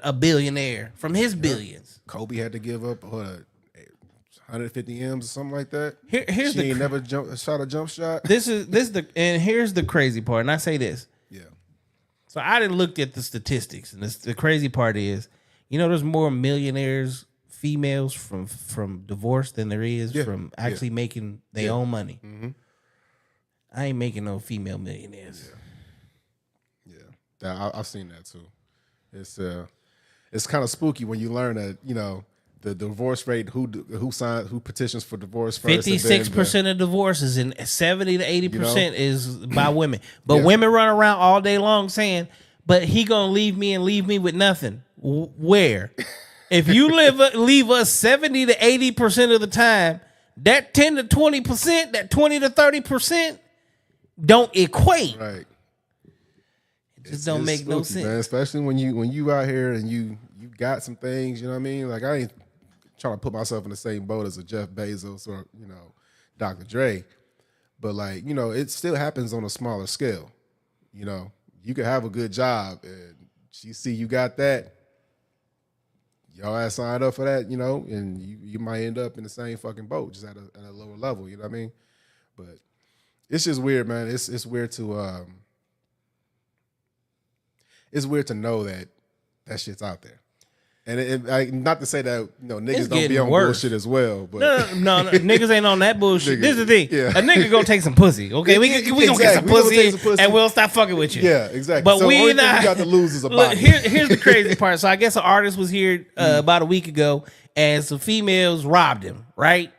a billionaire from his billions. Kobe had to give up 150 M's or something like that. Here's she ain't never shot a jump shot. And here's the crazy part. And I say this. Yeah. So I didn't look at the statistics, and the crazy part is, there's more millionaires, females from divorce than there is from actually making their own money. Mm-hmm. I ain't making no female millionaires. Yeah, I've seen that too. It's kind of spooky when you learn that the divorce rate, who petitions for divorce first. 56% of divorces and 70 to 80% is by women. But women run around all day long saying, "But he gonna leave me with nothing." Where? If you leave us 70 to 80% of the time, that 10 to 20%, that 20 to 30% don't equate. Right. It just don't make no sense. Man, especially when you out here and you got some things, you know what I mean? Like, I ain't trying to put myself in the same boat as a Jeff Bezos or, Dr. Dre. But like, it still happens on a smaller scale. You could have a good job and she see you got that. Y'all ass signed up for that, and you might end up in the same fucking boat, just at a lower level. You know what I mean? But it's just weird, man. It's weird to know that shit's out there, And not to say that niggas It's don't be getting on worse. bullshit as well, but No, niggas ain't on that bullshit. Nigga, This is the thing. yeah. A nigga gonna take some pussy. Okay, we gonna get some Exactly. We gonna take pussy, some pussy. and we'll stop fucking with you. yeah, exactly. But so we only thing not. you got to lose is a Look, body. here's the crazy part. So I guess an artist was here about a week ago, and some females robbed him. Right.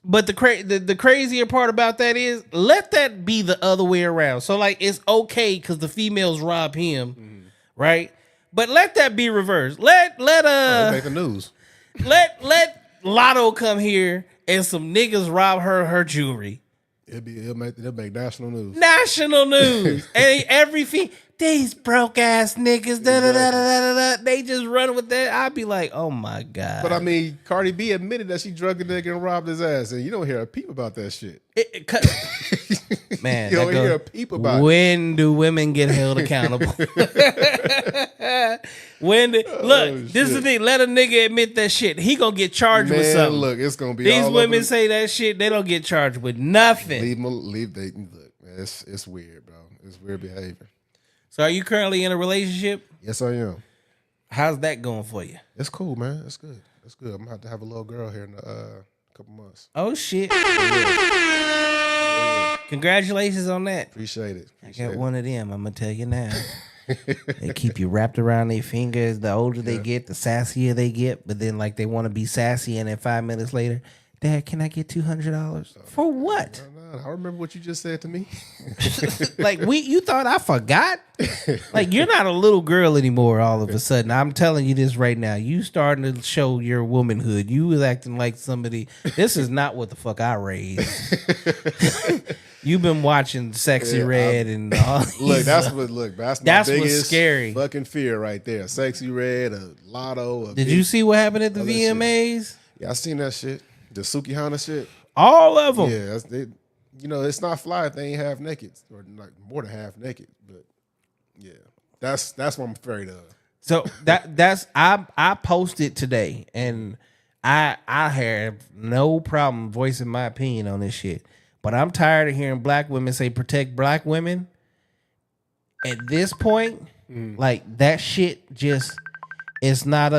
But the crazier part about that is let that be the other way around. So like it's okay because the females rob him, right? But let that be reversed. Let make the news. let Lotto come here and some niggas rob her jewelry. It'll make national news. National news. And every these broke ass niggas, they just run with that. I'd be like, oh my God. But I mean, Cardi B admitted that she drugged a nigga and robbed his ass, and you don't hear a peep about that shit. Man, you don't hear a peep about it. When do women get held accountable? Look, this is the thing. Let a nigga admit that shit. He gonna get charged with something. Look, it's gonna be these all women over say that shit. They don't get charged with nothing. Look, man, it's weird, bro. It's weird behavior. So, are you currently in a relationship? Yes, I am. How's that going for you? It's cool, man. It's good. It's good. I'm gonna have to have a little girl here in a couple months. Oh shit! Congratulations on that. Appreciate it. I got one of them. I'm gonna tell you now. They keep you wrapped around their fingers. The older they get, the sassier they get. But then, like, they want to be sassy, and then 5 minutes later, Dad, can I get $200 for what? I remember what you just said to me. Like, you thought I forgot? Like, you're not a little girl anymore. All of a sudden, I'm telling you this right now. You starting to show your womanhood. You was acting like somebody. This is not what the fuck I raised. You've been watching Sexy Red and all these, look. That's my that's biggest what's scary. Fucking fear right there. Sexy Red, a Lotto. Did you see what happened at the VMAs? Yeah, I seen that shit. The Sukihana shit. All of them. Yeah, it's not fly if they ain't half naked or like more than half naked. But yeah, that's what I'm afraid of. So that's I posted today, and I have no problem voicing my opinion on this shit. But I'm tired of hearing black women say protect black women. At this point, like that shit just it's not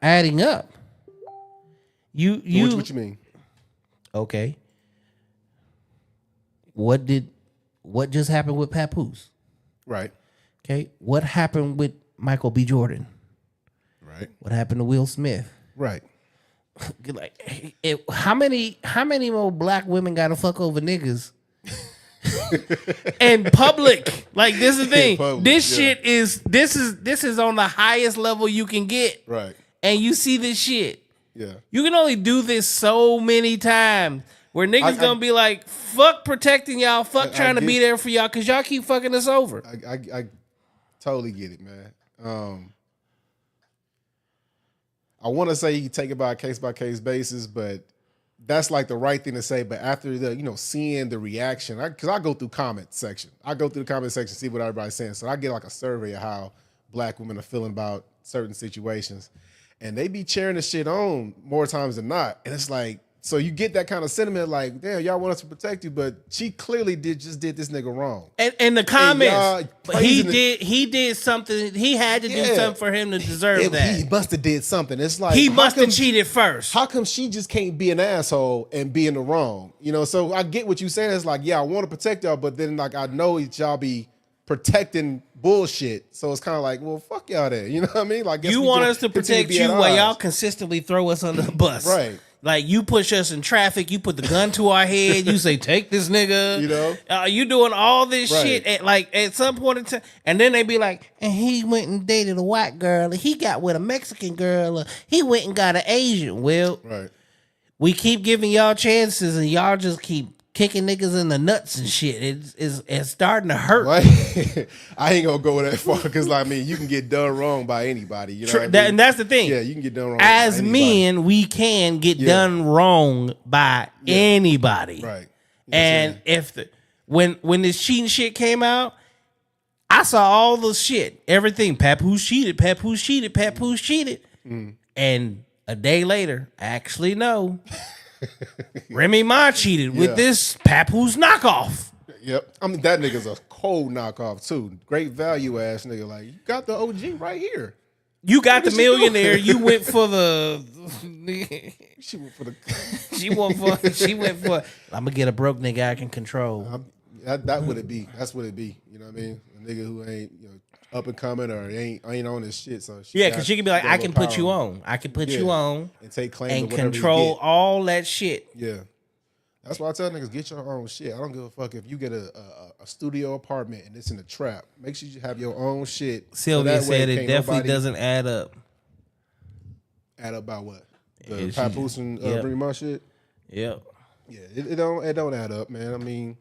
adding up. What you mean? Okay. What just happened with Papoose? Right. Okay. What happened with Michael B. Jordan? Right. What happened to Will Smith? Right. Like, how many more black women got to fuck over niggas? In public, like this is the thing. Shit is this is on the highest level you can get. Right. And you see this shit. Yeah. You can only do this so many times where niggas gonna be like, fuck protecting y'all, fuck trying to be there for y'all because y'all keep fucking us over. I totally get it, man. I want to say you take it by case basis, but that's like the right thing to say. But after seeing the reaction, because I go through comment section, see what everybody's saying. So I get like a survey of how black women are feeling about certain situations. And they be cheering the shit on more times than not. And it's like, so you get that kind of sentiment like, damn, y'all want us to protect you, but she clearly did this nigga wrong. And the comments, he did something. He had to do something for him to deserve that. He must have did something. It's like he must have cheated first. How come she just can't be an asshole and be in the wrong? So I get what you're saying. It's like, yeah, I want to protect y'all, but then like I know y'all be protecting bullshit. So it's kind of like, well, fuck y'all there. You know what I mean? Like, you want us to protect you while y'all consistently throw us under the bus. Right. Like you push us in traffic, you put the gun to our head, you say, take this nigga. You doing all this shit at some point in time. And then they be like, and he went and dated a white girl, and he got with a Mexican girl, or he went and got an Asian. Well, we keep giving y'all chances, and y'all just keep kicking niggas in the nuts and shit. It's starting to hurt. I ain't gonna go that far because you can get done wrong by anybody. You know what I mean? And that's the thing. Yeah, you can get done wrong. As men, we can get done wrong by anybody. Right. And when this cheating shit came out, I saw all the shit. Everything. Papoose cheated. And a day later, actually no. Remy Ma cheated with this Papoose knockoff. Yep. I mean, that nigga's a cold knockoff too. Great value ass nigga. Like, you got the OG right here. You got the What did she do? millionaire. You went for the. She went for the. She went for. I'm gonna get a broke nigga I can control. That would it be. That's what it be. You know what I mean? A nigga who ain't up and coming or ain't on his shit. So Yeah, because she can be like, I can put you on. I can put you on and take claim and to whatever control you get. all that shit. Yeah. That's why I tell niggas, get your own shit. I don't give a fuck if you get a studio apartment and it's in a trap. Make sure you have your own shit. Sylvia so that way said it can't definitely nobody doesn't add up. add up by what? Yeah, The she- papoose and yep. bring my shit. Yep. Yeah, it don't add up, man. I mean,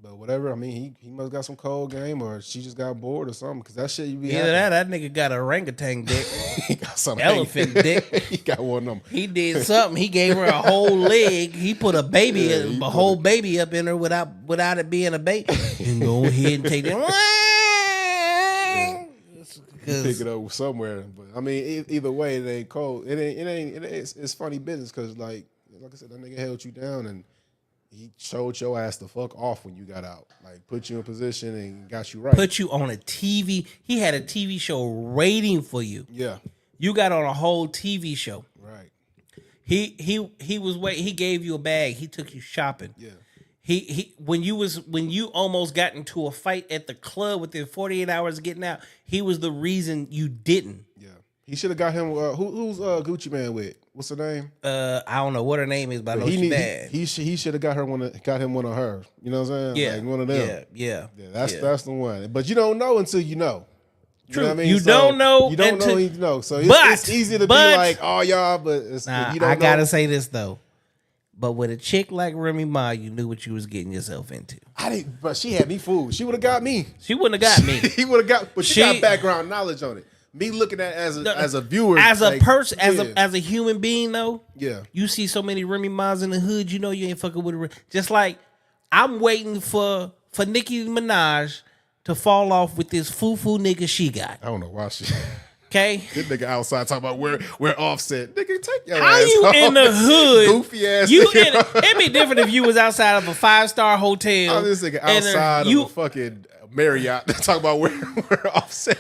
but whatever. I mean, he must got some cold game, or she just got bored or something. Because that shit you be Either that nigga got a orangutan dick, he got something. elephant dick. He got one of them. He did something. He gave her a whole leg. He put a baby, Yeah, he a put whole baby up in her without it being a baby. And go ahead and take that. Pick it up somewhere. But I mean, either way, it ain't cold. It's funny business because like I said, that nigga held you down and he showed your ass the fuck off when you got out. Like put you in position and got you right. Put you on a TV. He had a TV show waiting for you. Yeah. You got on a whole TV show. Right. He was wait. He gave you a bag. He took you shopping. Yeah. When you almost got into a fight at the club within 48 hours of getting out, he was the reason you didn't. Yeah. He should have got him. Who's Gucci Man with? What's her name? I don't know what her name is, but I know she's bad. He should have got her got him one of her. You know what I'm saying? Yeah. Like one of them. Yeah. That's the one. But you don't know until you know. You True. know what I mean? You So don't know You don't until- know. You know. So But- it's easy to be but- like, oh y'all, but it's, Nah, you don't I gotta know. say this though. But with a chick like Remy Ma, you knew what you was getting yourself into. I didn't, but she had me fooled. She would have got me. She wouldn't have got me. He would have got, but she She- got background knowledge on it. Me looking at it as a viewer, As a like, person, yeah. as a human being though, Yeah. you see so many Remy Ma's in the hood, you know you ain't fucking with her. Just like I'm waiting for Nicki Minaj to fall off with this foo-foo nigga she got. I don't know why she. Okay? This nigga outside talking about where Offset. Nigga, take your How ass you home. in the hood? Goofy ass You nigga. it'd be different if you was outside of a 5-star hotel. I'm this nigga and, outside you, of a fucking Marriott talking about where Offset.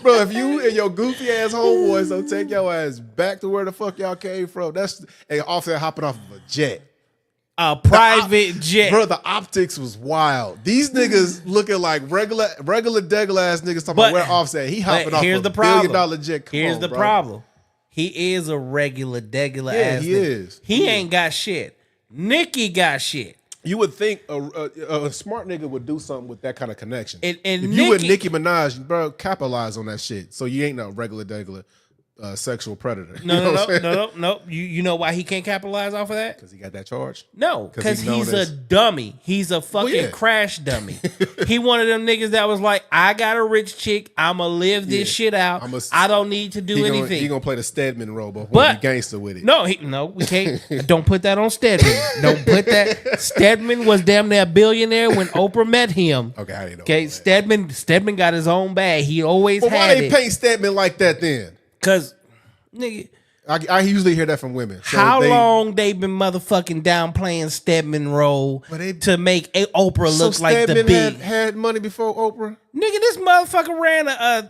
Bro, if you and your goofy ass homeboys don't take your ass back to where the fuck y'all came from, that's Offset hopping off of a jet. a private jet. Bro, the optics was wild. These niggas looking like regular degular ass niggas talking But- about where Offset. He hopping but off here's a the $1 problem. billion jet. Come Here's on, the bro. problem. He is a regular degular Yeah, ass he nigga. is. He ain't got shit. Nikki got shit. You would think a smart nigga would do something with that kind of connection. And if you with Nicki- Nicki Minaj, bro, capitalize on that shit. So you ain't no regular degular sexual predator. No. You know why he can't capitalize off of that? Because he got that charge. No, because he known he's as- a dummy. He's a fucking yeah. crash dummy. He one of them niggas that was like, I got a rich chick. I'ma live this Yeah. shit out. I don't need to do anything. He gonna play the Stedman role, but But- be gangster with it. No, we can't. Don't put that on Stedman. Don't put that. Stedman was damn near a billionaire when Oprah met him. Okay, I didn't know. Okay, that. Stedman got his own bag. He always But why had they it. paint Stedman like that then? Cause nigga, I usually hear that from women. So how they- long they been motherfucking downplaying Stedman role But they- to make Oprah So look like the Stedman big had money before Oprah? nigga? This motherfucker ran a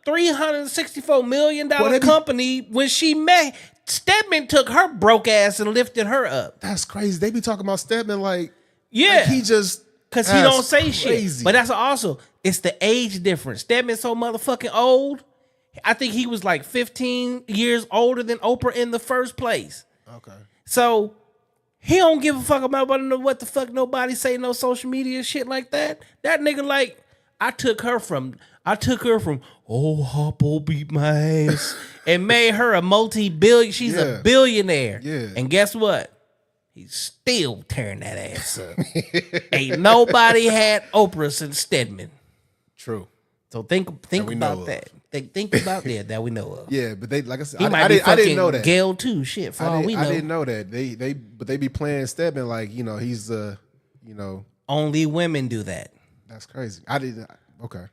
$364 million Well, they be- company when she met. Stedman took her broke ass and lifted her up. That's crazy. They be talking about Stedman like Yeah, he just because he that's don't say crazy. shit. But that's also it's the age difference. Stedman's so motherfucking old. I think he was like 15 years older than Oprah in the first place. Okay. So he don't give a fuck about what the fuck nobody say, no social media shit like that. That nigga like I took her from oh Hoppo beat my ass and made her a multi-billion. She's Yeah. a billionaire. Yeah. And guess what? He's still tearing that ass up. Ain't nobody had Oprah since Stedman. True. So think we know about of. that. Think about that we know of. Yeah, but they like I said, He I might be didn't fucking know that. Gail too. Shit, for all we know. I didn't know that. But they be playing Stedman like, he's Only women do that. that's crazy. I didn't okay.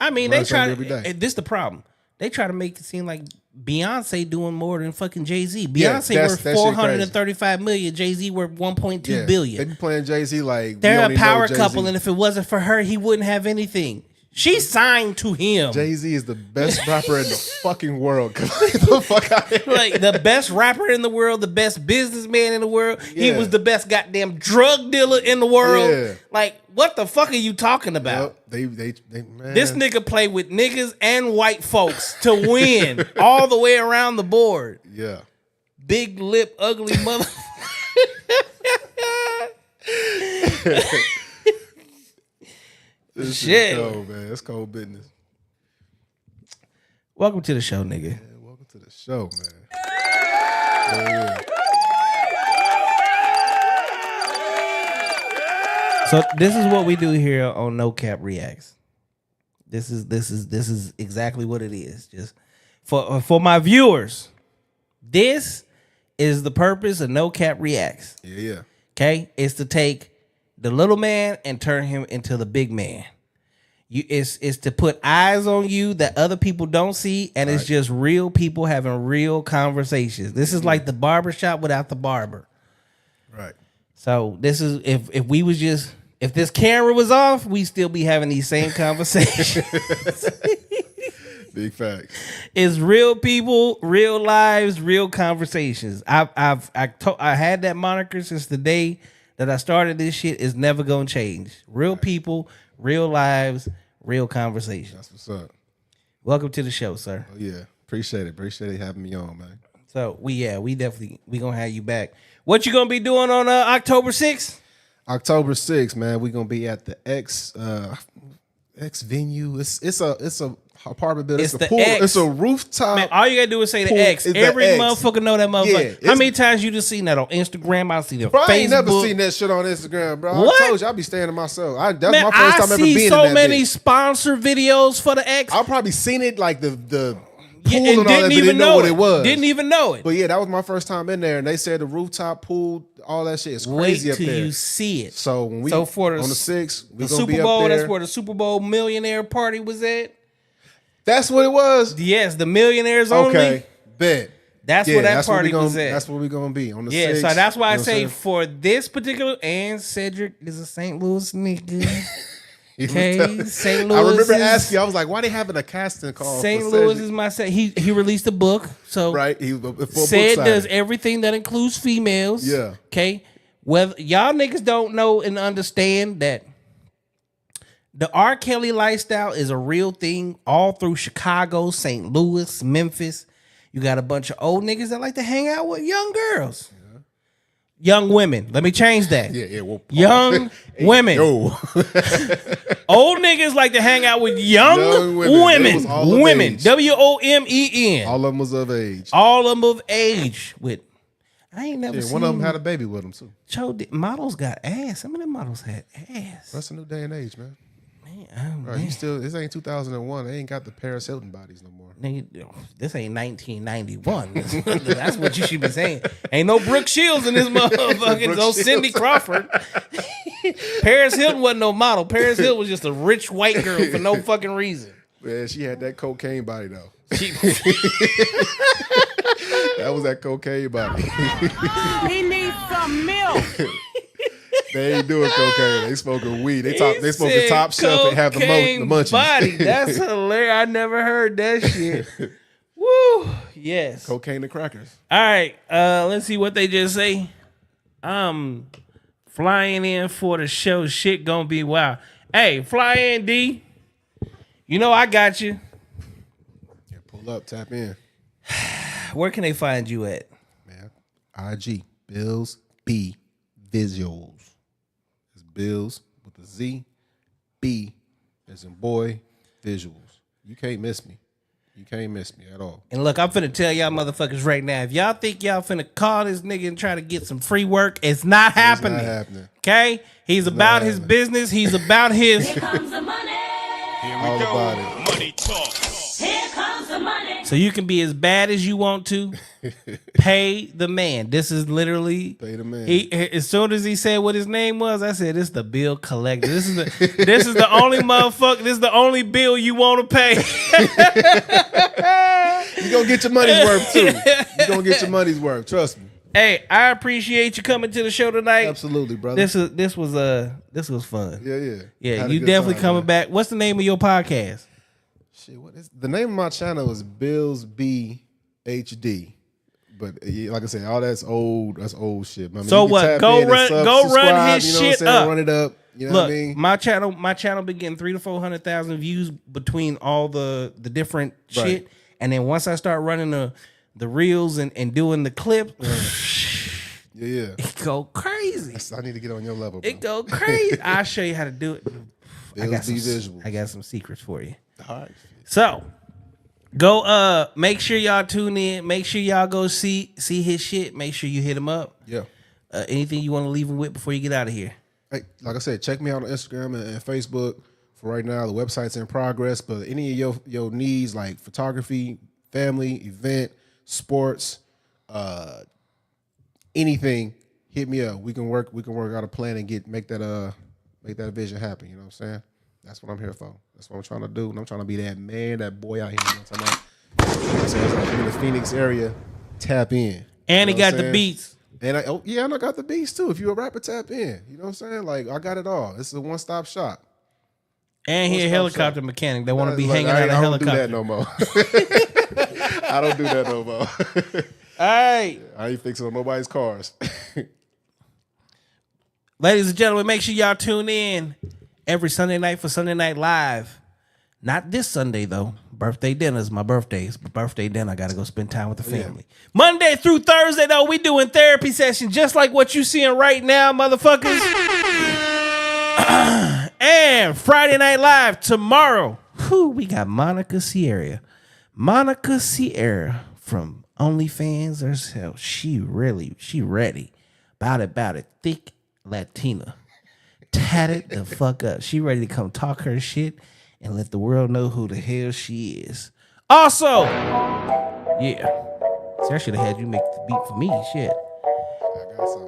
I mean, Learn they try something every day. to. This the problem. They try to make it seem like Beyonce doing more than fucking Jay-Z. Yeah, Beyonce that worth shit 435 million. Jay-Z worth 1.2 billion. They be playing Jay-Z like They're a power couple, and if it wasn't for her, he wouldn't have anything. She signed to him. Jay-Z is the best rapper in the fucking world. Get the fuck out of here. Like the best rapper in the world, the best businessman in the world. He Yeah. was the best goddamn drug dealer in the world. Yeah. Like, what the fuck are you talking about? Yep. They man. This nigga play with niggas and white folks to win all the way around the board. Yeah. Big lip, ugly mother. This Shit. is cold, man. It's cold business. Welcome to the show, nigga. Man, welcome to the show, man. Yeah. So this is what we do here on No Cap Reacts. This is exactly what it is. Just for my viewers, this is the purpose of No Cap Reacts. Yeah. Okay, it's to take the little man and turn him into the big man. It's to put eyes on you that other people don't see, and it's just real people having real conversations. This is like the barbershop without the barber. Right. So this is if this camera was off, we still be having these same conversations. Big facts. It's real people, real lives, real conversations. I had that moniker since the day that I started this shit. Is never gonna change. Real people, real lives, real conversations. That's what's up. Welcome to the show, sir. Oh yeah. Appreciate it. Appreciate it having me on, man. So we definitely gonna have you back. What you gonna be doing on October 6th? October 6th, man. We're gonna be at the X venue. It's a apartment building. It's a the pool. X. It's a rooftop. Man, all you gotta do is say the pool. X. It's the Every X. motherfucker know that motherfucker. Yeah, How many times you just seen that on Instagram? I see it on Bro, Facebook. I ain't never seen that shit on Instagram, bro. What? I told you, I be staying to myself. That's Man, my first time I ever see being so in that many bitch. sponsor videos for the X. I probably seen it like the pool and and all that, but didn't know what it was. Didn't even know it. But yeah, that was my first time in there, and they said the rooftop pool, all that shit is Wait crazy up till there. you see it. So when we for on the 6th, we the gonna Super be Bowl, up there. that's where the Super Bowl millionaire party was at. That's what it was. Yes, the millionaires only. Okay, bet. That's Yeah, where that that's where party we was gonna- at. That's where we gonna be on the 6th. Yeah, so that's why I You know what say I'm for this particular, and Cedric is a St. Louis nigga. saying? Okay, St. Louis. I remember is- asking you, I was like, why they having a casting call? St. for Louis Cedric? is my set. He released a book, so right. He was a full Said book does signing. everything that includes females. Yeah. Okay. Whether y'all niggas don't know and understand that the R. Kelly lifestyle is a real thing all through Chicago, St. Louis, Memphis. You got a bunch of old niggas that like to hang out with young girls. Young women. Let me change that. Yeah. Well, Young women. Yo. Old niggas like to hang out with young, Young women. They women. was all of Women. age. WOMEN. All of them was of age. All of them of age. With I ain't never Yeah, seen one of them had a baby with him too. models got ass. Some of them models had ass. That's a new day and age, man. Man, Right, this ain't 2001. They ain't got the Paris Hilton bodies no more. nigga, this ain't 1991. That's what you should be saying. Ain't no Brooke Shields in this motherfucker. No Brooke Cindy Shields. Crawford. Paris Hilton wasn't no model. Paris Hilton was just a rich white girl for no fucking reason. Man, she had that cocaine body though. She, That was that cocaine body. He needs some milk. They ain't doing cocaine. They smoking weed. They smoking said top shelf and have the cocaine munchies. body. That's hilarious. I never heard that shit. Woo. Yes. Cocaine and crackers. All right. Let's see what they just say. I'm flying in for the show. Shit gonna be wild. Hey, fly in, D. You know I got you. Yeah, pull up, tap in. Where can they find you at? Man, IG, BillzbVizuals. It's Bills with a Z, B as in boy, visuals. You can't miss me. You can't miss me at all. And look, I'm finna tell y'all motherfuckers right now. If y'all think y'all finna call this nigga and try to get some free work, it's not happening. It's not happening. Okay? He's about his happening. business. He's about his... Here comes the money. Here we All go. about it. Money talk. Here comes the money. So you can be as bad as you want to. Pay the man. This is literally... Pay the man. As soon as he said what his name was, I said, "This the bill collector. This is the only motherfucker. This is the only bill you want to pay." You gonna get your money's worth too. You gonna get your money's worth. Trust me. Hey, I appreciate you coming to the show tonight. Absolutely, brother. This was fun. Yeah. Yeah, you definitely coming back. What's the name of your podcast? Shit, what is the name of my channel? Is BillzbVHD. But like I said, all that's old. That's old shit. I mean, So what? Go run his shit up. Run it up. You know Look, what I mean? my channel been getting 300,000 to 400,000 views between all the different shit, and then once I start running the reels and doing the clips, yeah, it go crazy. I need to get on your level, bro. It go crazy. I'll show you how to do it. BillzbVizuals. I got some secrets for you. All right. So go make sure y'all tune in. Make sure y'all go see his shit. Make sure you hit him up. Yeah. Anything you want to leave him with before you get out of here? Hey, like I said, check me out on Instagram and Facebook. For right now, the website's in progress, but any of your needs like photography, family, event, sports, anything, hit me up. We can work out a plan and make that vision happen. You know what I'm saying? That's what I'm here for. That's what I'm trying to do. And I'm trying to be that man, that boy out here. You know what I'm talking about? So if I'm in the Phoenix area, tap in. And he got the beats. And I got the beats too. If you're a rapper, tap in. You know what I'm saying? Like, I got it all. It's a one-stop shop. And he a helicopter mechanic. They want to be hanging out of a helicopter. I don't do that no more. I don't do that no more. All right. I ain't fixing nobody's cars. Ladies and gentlemen, make sure y'all tune in every Sunday night for Sunday Night Live. Not this Sunday, though. Birthday dinner is my birthday. Birthday dinner, I got to go spend time with the family. Yeah. Monday through Thursday, though, we doing therapy sessions just like what you seeing right now, motherfuckers. And Friday Night Live tomorrow. We got Monica Sierra. Monica Sierra from OnlyFans herself. She ready. About it. Thick Latina. Tatted the fuck up. She ready to come talk her shit and let the world know who the hell she is. Also, yeah. See, I should have had you make the beat for me. Shit.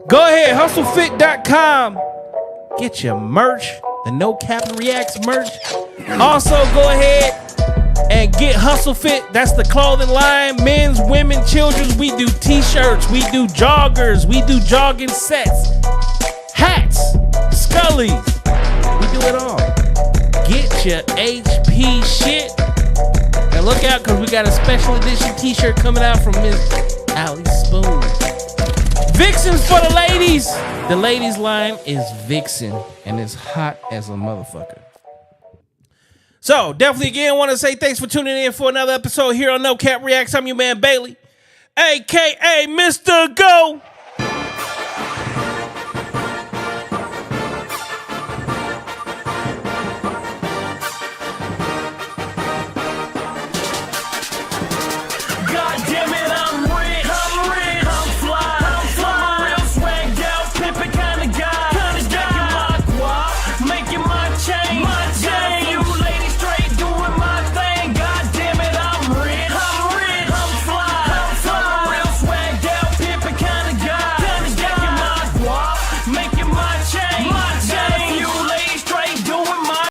Go ahead, hustlefit.com. Get your merch. The No Capp Reacts merch. Also, go ahead and get Hustle Fit. That's the clothing line. Men's, women, children's. We do t-shirts. We do joggers. We do jogging sets. Hats. Scullies. We do it all. Get your HP shit. And look out, because we got a special edition t-shirt coming out from Miss Allie Spoon. Vixens for the ladies. The ladies line is Vixen, and it's hot as a motherfucker. So, definitely again, want to say thanks for tuning in for another episode here on No Capp Reacts. I'm your man, Bailey, a.k.a. Mr. Go.